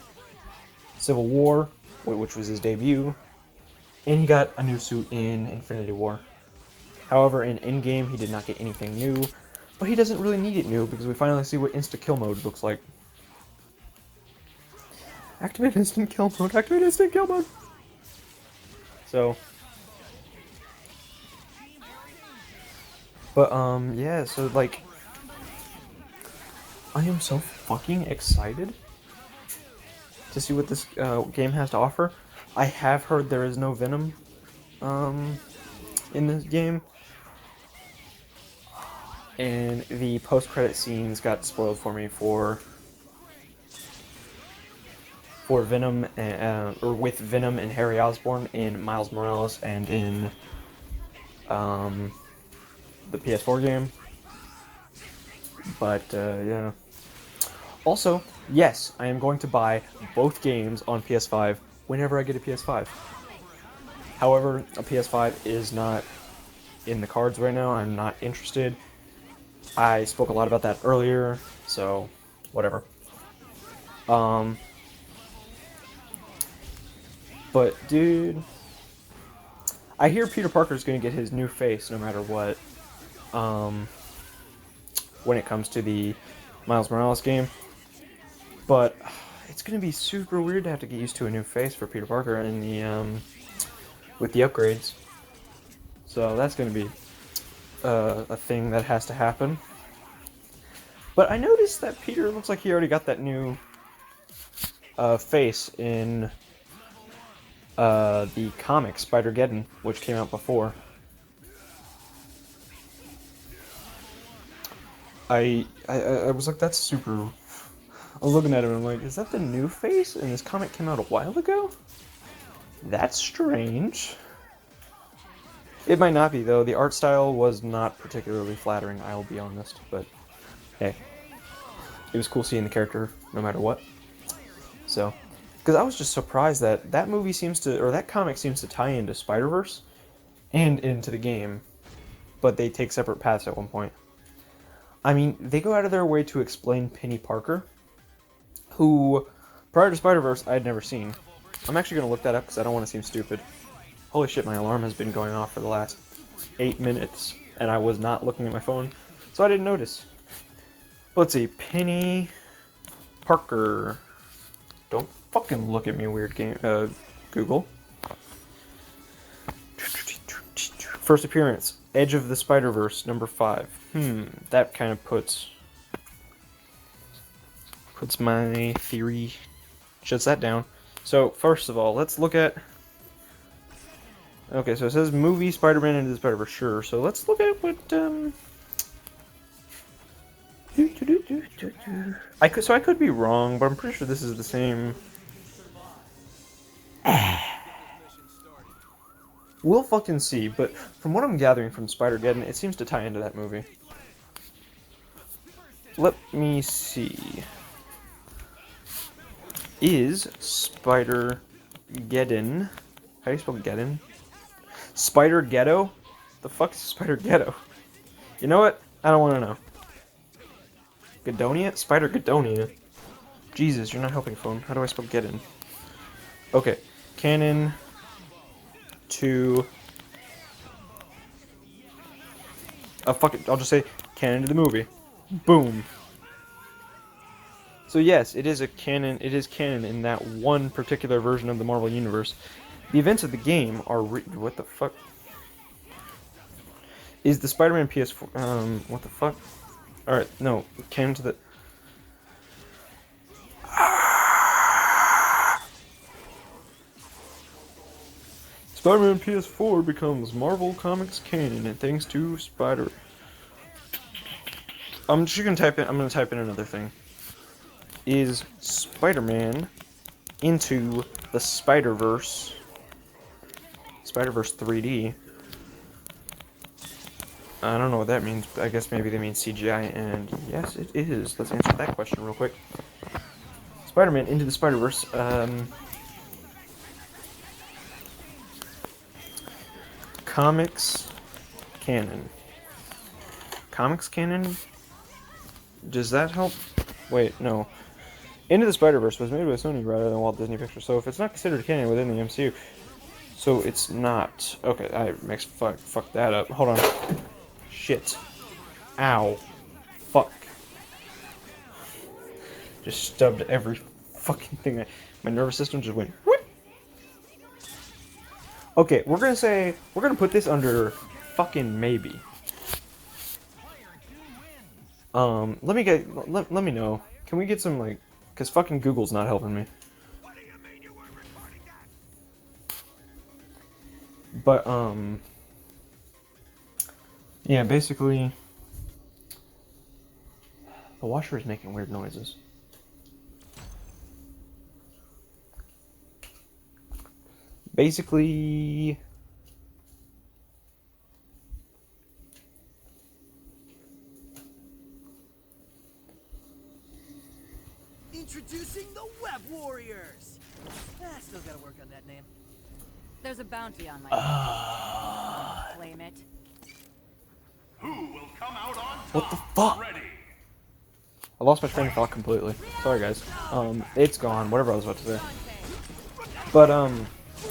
[SPEAKER 5] Civil War, which was his debut. And he got a new suit in Infinity War. However, in Endgame, he did not get anything new. But he doesn't really need it new, because we finally see what insta-kill mode looks like. Activate instant kill mode, activate instant kill mode! So... But, yeah, so, like... I am so fucking excited to see what this game has to offer. I have heard there is no Venom in this game. And the post-credit scenes got spoiled for me for Venom, or with Venom and Harry Osborn in Miles Morales and in the PS4 game. But, yeah. Also, yes, I am going to buy both games on PS5 whenever I get a PS5. However, a PS5 is not in the cards right now. I'm not interested. I spoke a lot about that earlier, so whatever. But, dude, I hear Peter Parker's gonna get his new face no matter what, when it comes to the Miles Morales game. But it's gonna be super weird to have to get used to a new face for Peter Parker in the with the upgrades. So that's gonna be a thing that has to happen. But I noticed that Peter looks like he already got that new face in the comic Spider-Geddon, which came out before. I was like, that's super... I was looking at him and I'm like, is that the new face? And this comic came out a while ago? That's strange. It might not be, though. The art style was not particularly flattering, I'll be honest. But, hey. It was cool seeing the character no matter what. So, because I was just surprised that that movie seems to, or that comic seems to tie into Spider-Verse and into the game. But they take separate paths at one point. I mean, they go out of their way to explain Penny Parker, who, prior to Spider-Verse, I had never seen. I'm actually going to look that up because I don't want to seem stupid. Holy shit, my alarm has been going off for the last 8 minutes, and I was not looking at my phone, so I didn't notice. Let's see, Penny Parker. Don't fucking look at me, weird game, Google. First appearance, Edge of the Spider-Verse, number 5. That kind of puts my theory, shuts that down. So, first of all, let's look at... Okay, so it says movie Spider-Man Into the Spider-Verse, sure. So let's look at what, I could be wrong, but I'm pretty sure this is the same... We'll fucking see, but from what I'm gathering from Spider-Geddon, it seems to tie into that movie. Let me see. Is Spider-Geddon... How do you spell Geddon? Spider-Ghetto? The fuck is Spider-Ghetto? You know what? I don't want to know. Gadonia? Spider-Gadonia? Jesus, you're not helping, phone. How do I spell Geddon? Okay. Canon to... fuck it. I'll just say canon to the movie. Boom. So yes, it is canon in that one particular version of the Marvel Universe. The events of the game are what the fuck? Is the Spider-Man PS4 what the fuck? Alright, no, canon to the Spider-Man PS4 becomes Marvel Comics canon and thanks to Spider. I'm just gonna type in. I'm gonna type in another thing. Is Spider-Man into the Spider-Verse? Spider-Verse 3D. I don't know what that means. I guess maybe they mean CGI, and yes, it is. Let's answer that question real quick. Spider-Man into the Spider-Verse. Comics canon. Comics canon? Does that help? Wait, no. Into the Spider-Verse was made by Sony rather than Walt Disney Pictures, so if it's not considered canon within the MCU, so it's not. Okay, I mixed fuck that up. Hold on. Shit. Ow. Fuck. Just stubbed every fucking thing. My nervous system just went whoop. Okay, we're gonna put this under fucking maybe. Let me know. Can we get some, like, cause fucking Google's not helping me. But, yeah, basically, the washer is making weird noises. Basically,
[SPEAKER 6] Introducing the Web Warriors. Still gotta work on that name.
[SPEAKER 2] There's a bounty on my head. Claim it.
[SPEAKER 3] Who will come out on top?
[SPEAKER 5] What the fuck?
[SPEAKER 3] Ready.
[SPEAKER 5] I lost my train of thought completely. Sorry, guys. It's gone. Whatever I was about to say. But,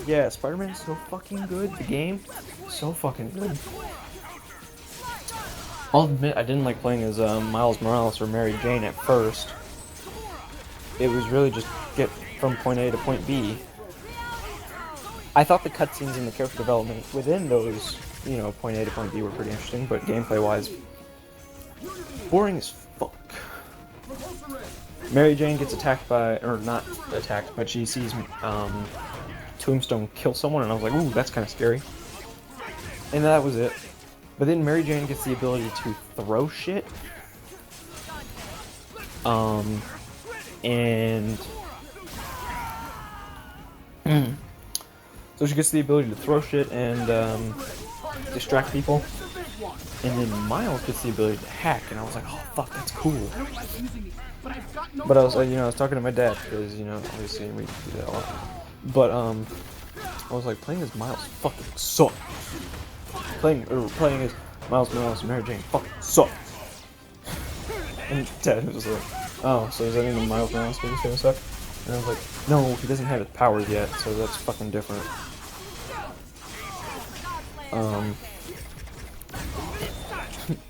[SPEAKER 5] yeah, Spider-Man's so fucking good. The game, so fucking good. I'll admit I didn't like playing as Miles Morales or Mary Jane at first. it was really just get from point A to point B. I thought the cutscenes and the character development within those, you know, point A to point B were pretty interesting, but gameplay-wise, boring as fuck. Mary Jane gets attacked by, or not attacked, but she sees Tombstone kill someone, and I was like, ooh, that's kind of scary. And that was it. But then Mary Jane gets the ability to throw shit. And so she gets the ability to throw shit and distract people. And then Miles gets the ability to hack, and I was like, oh fuck, that's cool. But I was, you know, I was talking to my dad because, you know, obviously we do that a lot. But I was like, playing as Miles fucking sucks. Playing as Miles Morales and Mary Jane fucking sucks. And Dad was like, oh, so does that mean the Miles Morales game is gonna suck? And I was like, no, he doesn't have his powers yet, so that's fucking different.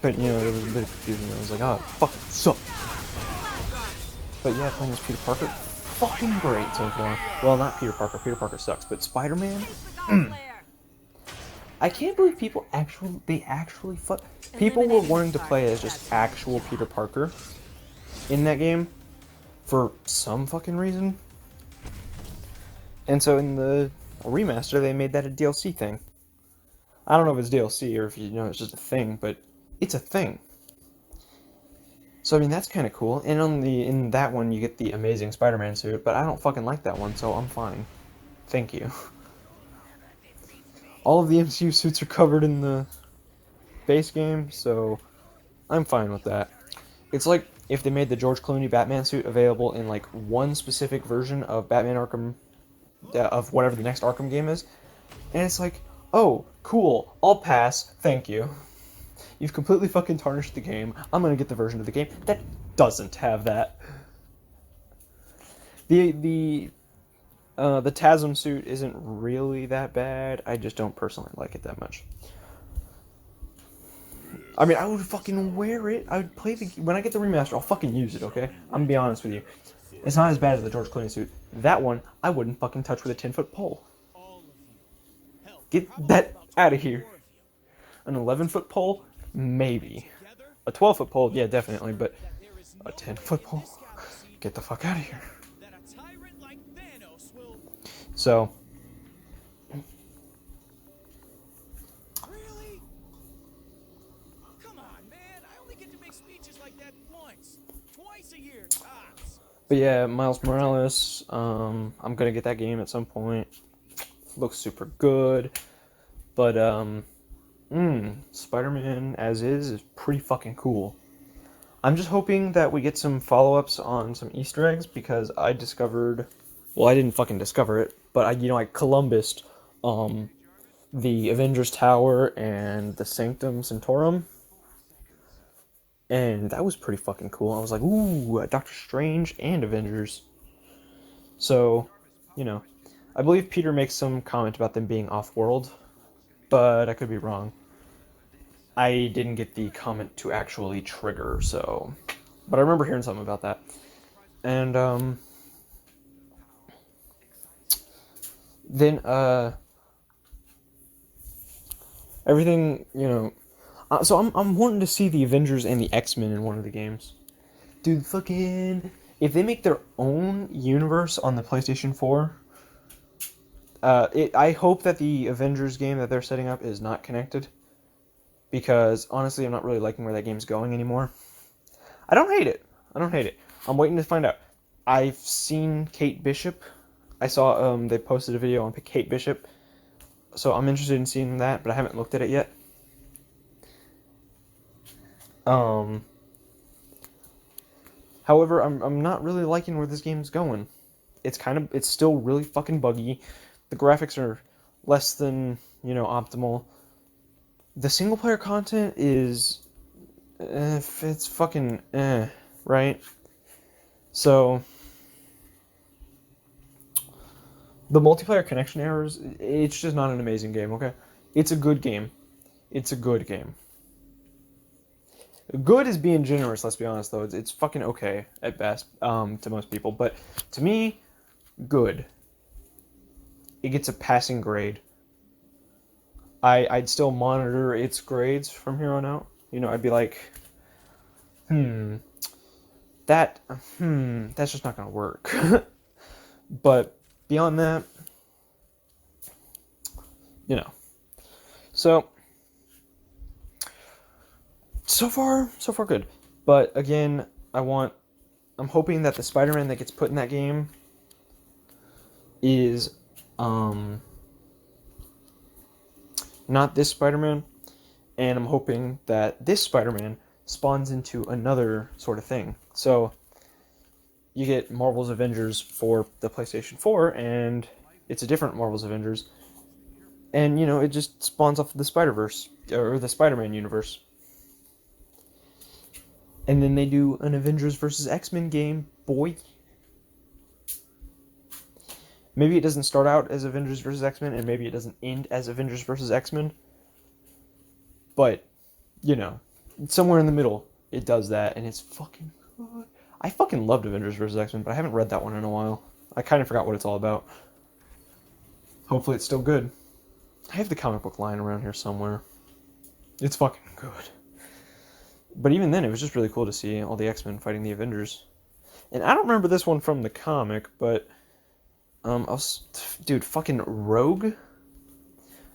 [SPEAKER 5] But you know, it was a bit confusing. I was like, oh, fucking sucks. But yeah, playing as Peter Parker, fucking great so far. Well, not Peter Parker. Peter Parker sucks, but Spider-Man. I can't believe people actually people were wanting to play as just actual Peter Parker in that game for some fucking reason. And so in the remaster, they made that a DLC thing. I don't know if it's DLC or if you know it's just a thing, but it's a thing. So I mean that's kind of cool. And in that one you get the Amazing Spider-Man suit, but I don't fucking like that one, so I'm fine. Thank you. All of the MCU suits are covered in the base game, so I'm fine with that. It's like if they made the George Clooney Batman suit available in like one specific version of Batman Arkham, of whatever the next Arkham game is, and it's like, oh, cool, I'll pass, thank you. You've completely fucking tarnished the game. I'm gonna get the version of the game that doesn't have that. The TASM suit isn't really that bad. I just don't personally like it that much. I mean, I would fucking wear it. I would play the... When I get the remaster, I'll fucking use it, okay? I'm gonna be honest with you. It's not as bad as the George Clooney suit. That one, I wouldn't fucking touch with a 10-foot pole. Get that out of here. An 11-foot pole? Maybe. A 12-foot pole? Yeah, definitely, but a 10-foot pole? Get the fuck out of here. So...
[SPEAKER 6] Really? Come on, man. I only get to make speeches like that once. Twice a year, tops.
[SPEAKER 5] But yeah, Miles Morales, I'm gonna get that game at some point. Looks super good. But, Spider-Man as is pretty fucking cool. I'm just hoping that we get some follow-ups on some Easter eggs, because I discovered... Well, I didn't fucking discover it, but I Columbused, the Avengers Tower and the Sanctum Sanctorum. And that was pretty fucking cool. I was like, ooh, Doctor Strange and Avengers. So, you know, I believe Peter makes some comment about them being off-world, but I could be wrong. I didn't get the comment to actually trigger, so... But I remember hearing something about that. And, then, everything, you know... so I'm wanting to see the Avengers and the X-Men in one of the games. Dude, fucking... If they make their own universe on the PlayStation 4... I hope that the Avengers game that they're setting up is not connected. Because, honestly, I'm not really liking where that game's going anymore. I don't hate it. I'm waiting to find out. I've seen Kate Bishop. I saw, they posted a video on Kate Bishop. So I'm interested in seeing that, but I haven't looked at it yet. However, I'm not really liking where this game's going. It's still really fucking buggy. The graphics are less than, you know, optimal. The single player content is, it's fucking, right? So, the multiplayer connection errors, it's just not an amazing game, okay? It's a good game. There's Good is being generous, let's be honest, though. It's fucking okay at best, to most people. But to me, good. It gets a passing grade. I'd still monitor its grades from here on out. You know, I'd be like, that's just not gonna work. But beyond that, you know. So far good. But again, I'm hoping that the Spider-Man that gets put in that game is not this Spider-Man, and I'm hoping that this Spider-Man spawns into another sort of thing. So you get Marvel's Avengers for the PlayStation 4, and it's a different Marvel's Avengers, and you know, it just spawns off of the Spider-Verse or the Spider-Man universe. And then they do an Avengers versus X-Men game, boy. Maybe it doesn't start out as Avengers versus X-Men, and maybe it doesn't end as Avengers versus X-Men. But, you know, somewhere in the middle, it does that, and it's fucking good. I fucking loved Avengers versus X-Men, but I haven't read that one in a while. I kind of forgot what it's all about. Hopefully it's still good. I have the comic book lying around here somewhere. It's fucking good. But even then, it was just really cool to see all the X-Men fighting the Avengers. And I don't remember this one from the comic, but dude, fucking Rogue.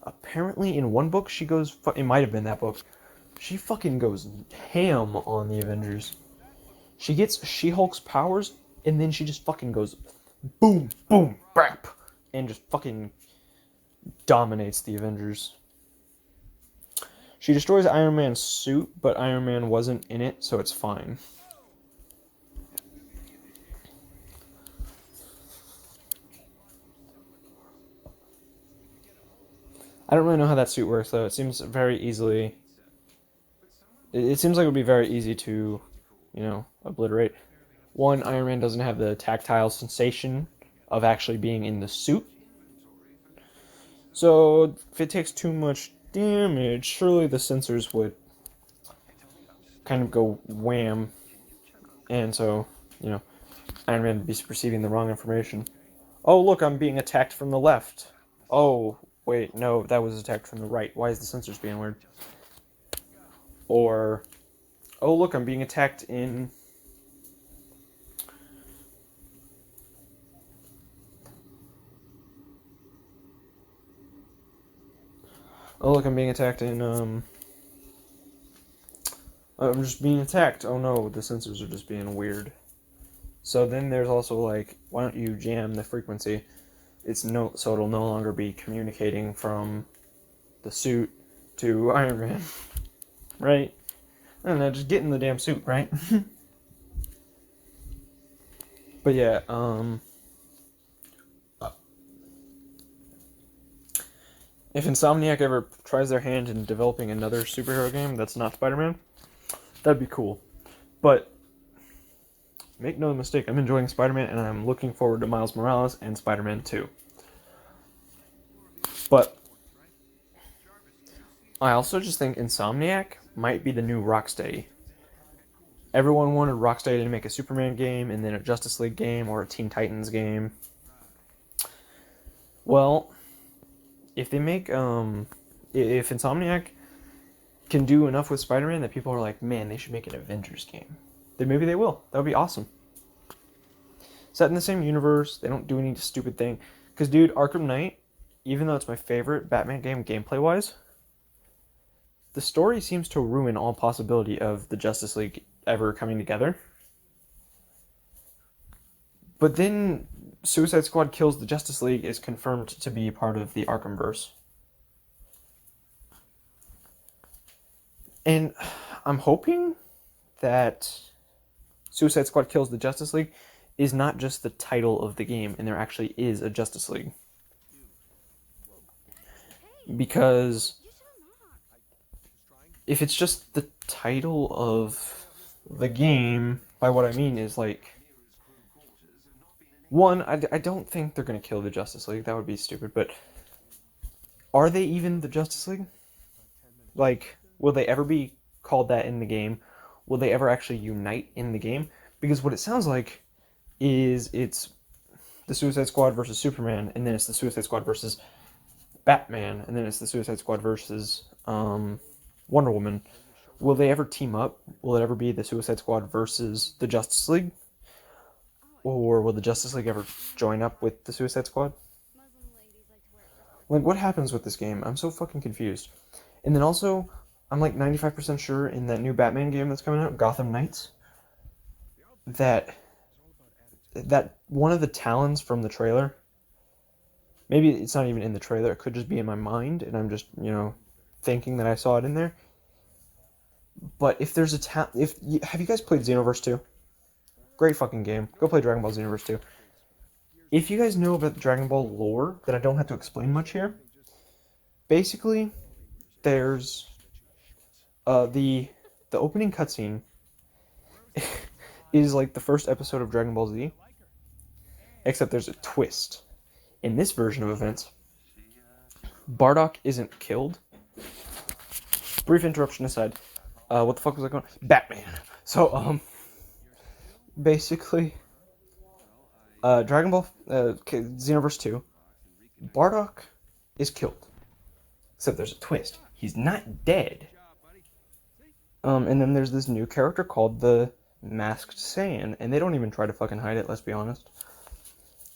[SPEAKER 5] Apparently, in one book, she goes. It might have been that book. She fucking goes ham on the Avengers. She gets She-Hulk's powers, and then she just fucking goes boom, boom, brap, and just fucking dominates the Avengers. She destroys Iron Man's suit, but Iron Man wasn't in it, so it's fine. I don't really know how that suit works, though. It seems very easily... It seems like it would be very easy to, you know, obliterate. One, Iron Man doesn't have the tactile sensation of actually being in the suit. So, if it takes too much damage, surely the sensors would kind of go wham. And so, you know, Iron Man would be receiving the wrong information. Oh, look, I'm being attacked from the left. Oh, wait, no, that was attacked from the right. Why is the sensors being weird? Or, oh, look, I'm being attacked in... Oh, look, I'm being attacked in, I'm just being attacked. Oh no, the sensors are just being weird. So then there's also like, why don't you jam the frequency? So it'll no longer be communicating from the suit to Iron Man. Right? I don't know, just get in the damn suit, right? But yeah, if Insomniac ever tries their hand in developing another superhero game that's not Spider-Man, that'd be cool. But make no mistake, I'm enjoying Spider-Man, and I'm looking forward to Miles Morales and Spider-Man 2. But I also just think Insomniac might be the new Rocksteady. Everyone wanted Rocksteady to make a Superman game, and then a Justice League game, or a Teen Titans game. Well, if they make, if Insomniac can do enough with Spider-Man that people are like, man, they should make an Avengers game, then maybe they will. That would be awesome. Set in the same universe, they don't do any stupid thing. Because, dude, Arkham Knight, even though it's my favorite Batman game gameplay-wise, the story seems to ruin all possibility of the Justice League ever coming together. But then Suicide Squad Kills the Justice League is confirmed to be part of the Arkhamverse. And I'm hoping that Suicide Squad Kills the Justice League is not just the title of the game, and there actually is a Justice League. Because if it's just the title of the game, by what I mean is, like, one, I don't think they're going to kill the Justice League. That would be stupid, but are they even the Justice League? Like, will they ever be called that in the game? will they ever actually unite in the game? Because what it sounds like is it's the Suicide Squad versus Superman, and then it's the Suicide Squad versus Batman, and then it's the Suicide Squad versus Wonder Woman. Will they ever team up? Will it ever be the Suicide Squad versus the Justice League? Or will the Justice League ever join up with the Suicide Squad? Like, what happens with this game? I'm so fucking confused. And then also, I'm like 95% sure in that new Batman game that's coming out, Gotham Knights, that one of the Talons from the trailer, maybe it's not even in the trailer, it could just be in my mind, and I'm just, thinking that I saw it in there. But if there's have you guys played Xenoverse 2? Great fucking game. Go play Dragon Ball Xenoverse 2. If you guys know about the Dragon Ball lore, that I don't have to explain much here, basically, there's the opening cutscene is like the first episode of Dragon Ball Z, except there's a twist. In this version of events, Bardock isn't killed. Brief interruption aside, what the fuck was I going? Batman. So, basically, Dragon Ball Xenoverse 2, Bardock is killed. Except there's a twist. He's not dead. And then there's this new character called the Masked Saiyan, and they don't even try to fucking hide it, let's be honest.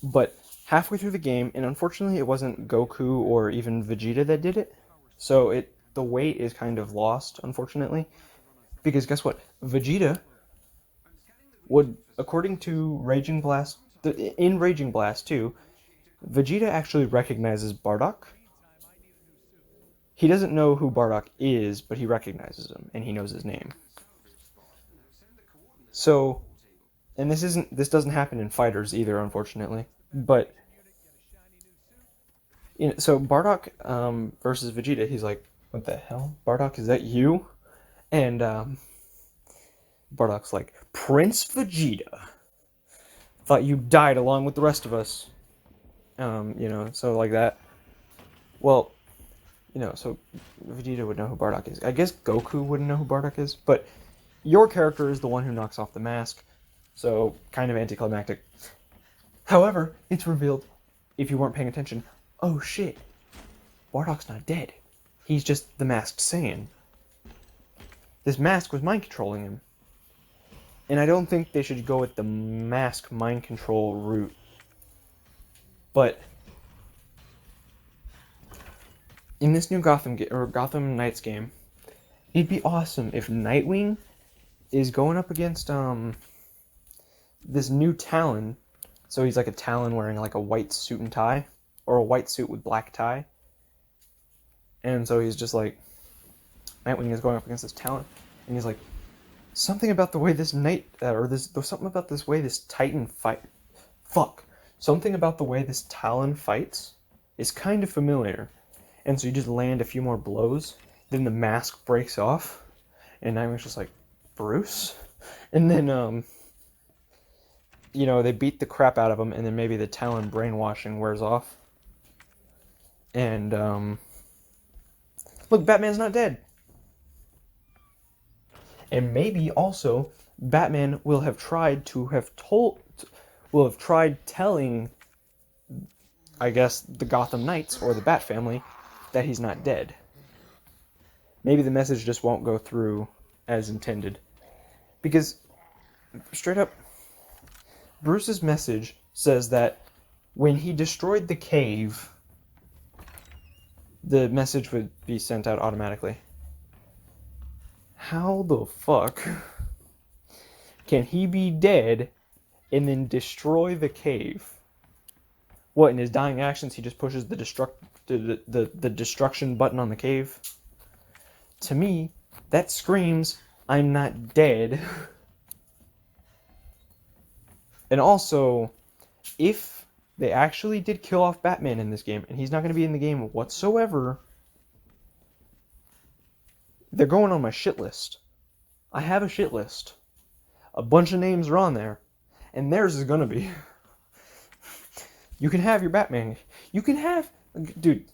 [SPEAKER 5] But halfway through the game, and unfortunately it wasn't Goku or even Vegeta that did it, so the weight is kind of lost, unfortunately. Because guess what? Vegeta would, according to Raging Blast, in Raging Blast 2, Vegeta actually recognizes Bardock. He doesn't know who Bardock is, but he recognizes him, and he knows his name. So, and this doesn't happen in Fighters either, unfortunately. But, so Bardock versus Vegeta, he's like, what the hell? Bardock, is that you? And Bardock's like, Prince Vegeta, thought you died along with the rest of us. So like that. Well, so Vegeta would know who Bardock is. I guess Goku wouldn't know who Bardock is, but your character is the one who knocks off the mask, so kind of anticlimactic. However, it's revealed, if you weren't paying attention, oh shit, Bardock's not dead. He's just the Masked Saiyan. This mask was mind controlling him. And I don't think they should go with the mask mind control route. But in this new Gotham Knights game, it'd be awesome if Nightwing is going up against this new Talon. So he's like a Talon wearing like a white suit and tie, or a white suit with black tie. And so he's just like, Nightwing is going up against this Talon, and he's like, something about the way this something about this way this Titan fight, something about the way this Talon fights is kind of familiar. And so you just land a few more blows, then the mask breaks off, and Nightwing's just like, Bruce? And then, they beat the crap out of him, and then maybe the Talon brainwashing wears off. And, look, Batman's not dead. And maybe also Batman will have tried telling, I guess, the Gotham Knights or the Bat family that he's not dead. Maybe the message just won't go through as intended. Because, straight up, Bruce's message says that when he destroyed the cave, the message would be sent out automatically. How the fuck can he be dead and then destroy the cave? What, in his dying actions, he just pushes the destruction button on the cave? To me, that screams, I'm not dead. And also, if they actually did kill off Batman in this game, and he's not going to be in the game whatsoever, they're going on my shit list. I have a shit list. A bunch of names are on there. And theirs is gonna be. You can have your Batman. You can have... Dude,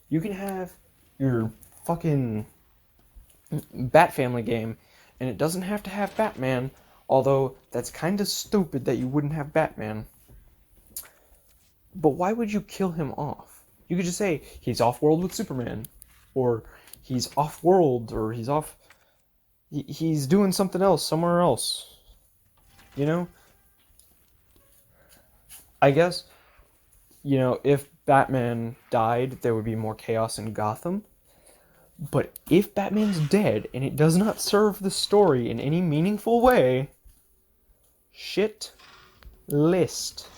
[SPEAKER 5] you can have your fucking Bat Family game And it doesn't have to have Batman, although that's kind of stupid that you wouldn't have Batman. But why would you kill him off? You could just say, he's off-world with Superman. Or he's off-world, or he's off... He's doing something else, somewhere else. You know? I guess, you know, if Batman died, there would be more chaos in Gotham. But if Batman's dead, and it does not serve the story in any meaningful way... Shit. List.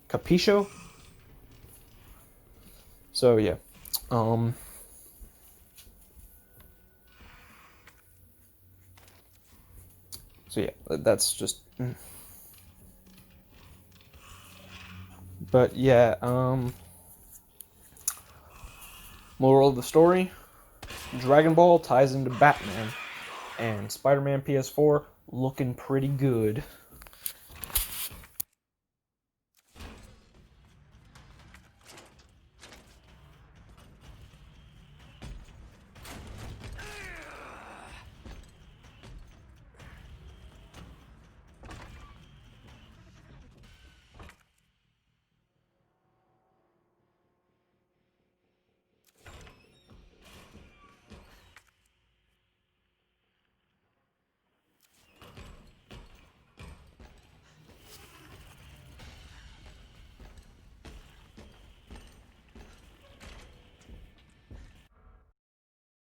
[SPEAKER 5] Capisco? So, yeah. So, yeah, that's just... But, yeah, moral of the story, Dragon Ball ties into Batman, and Spider-Man PS4 looking pretty good.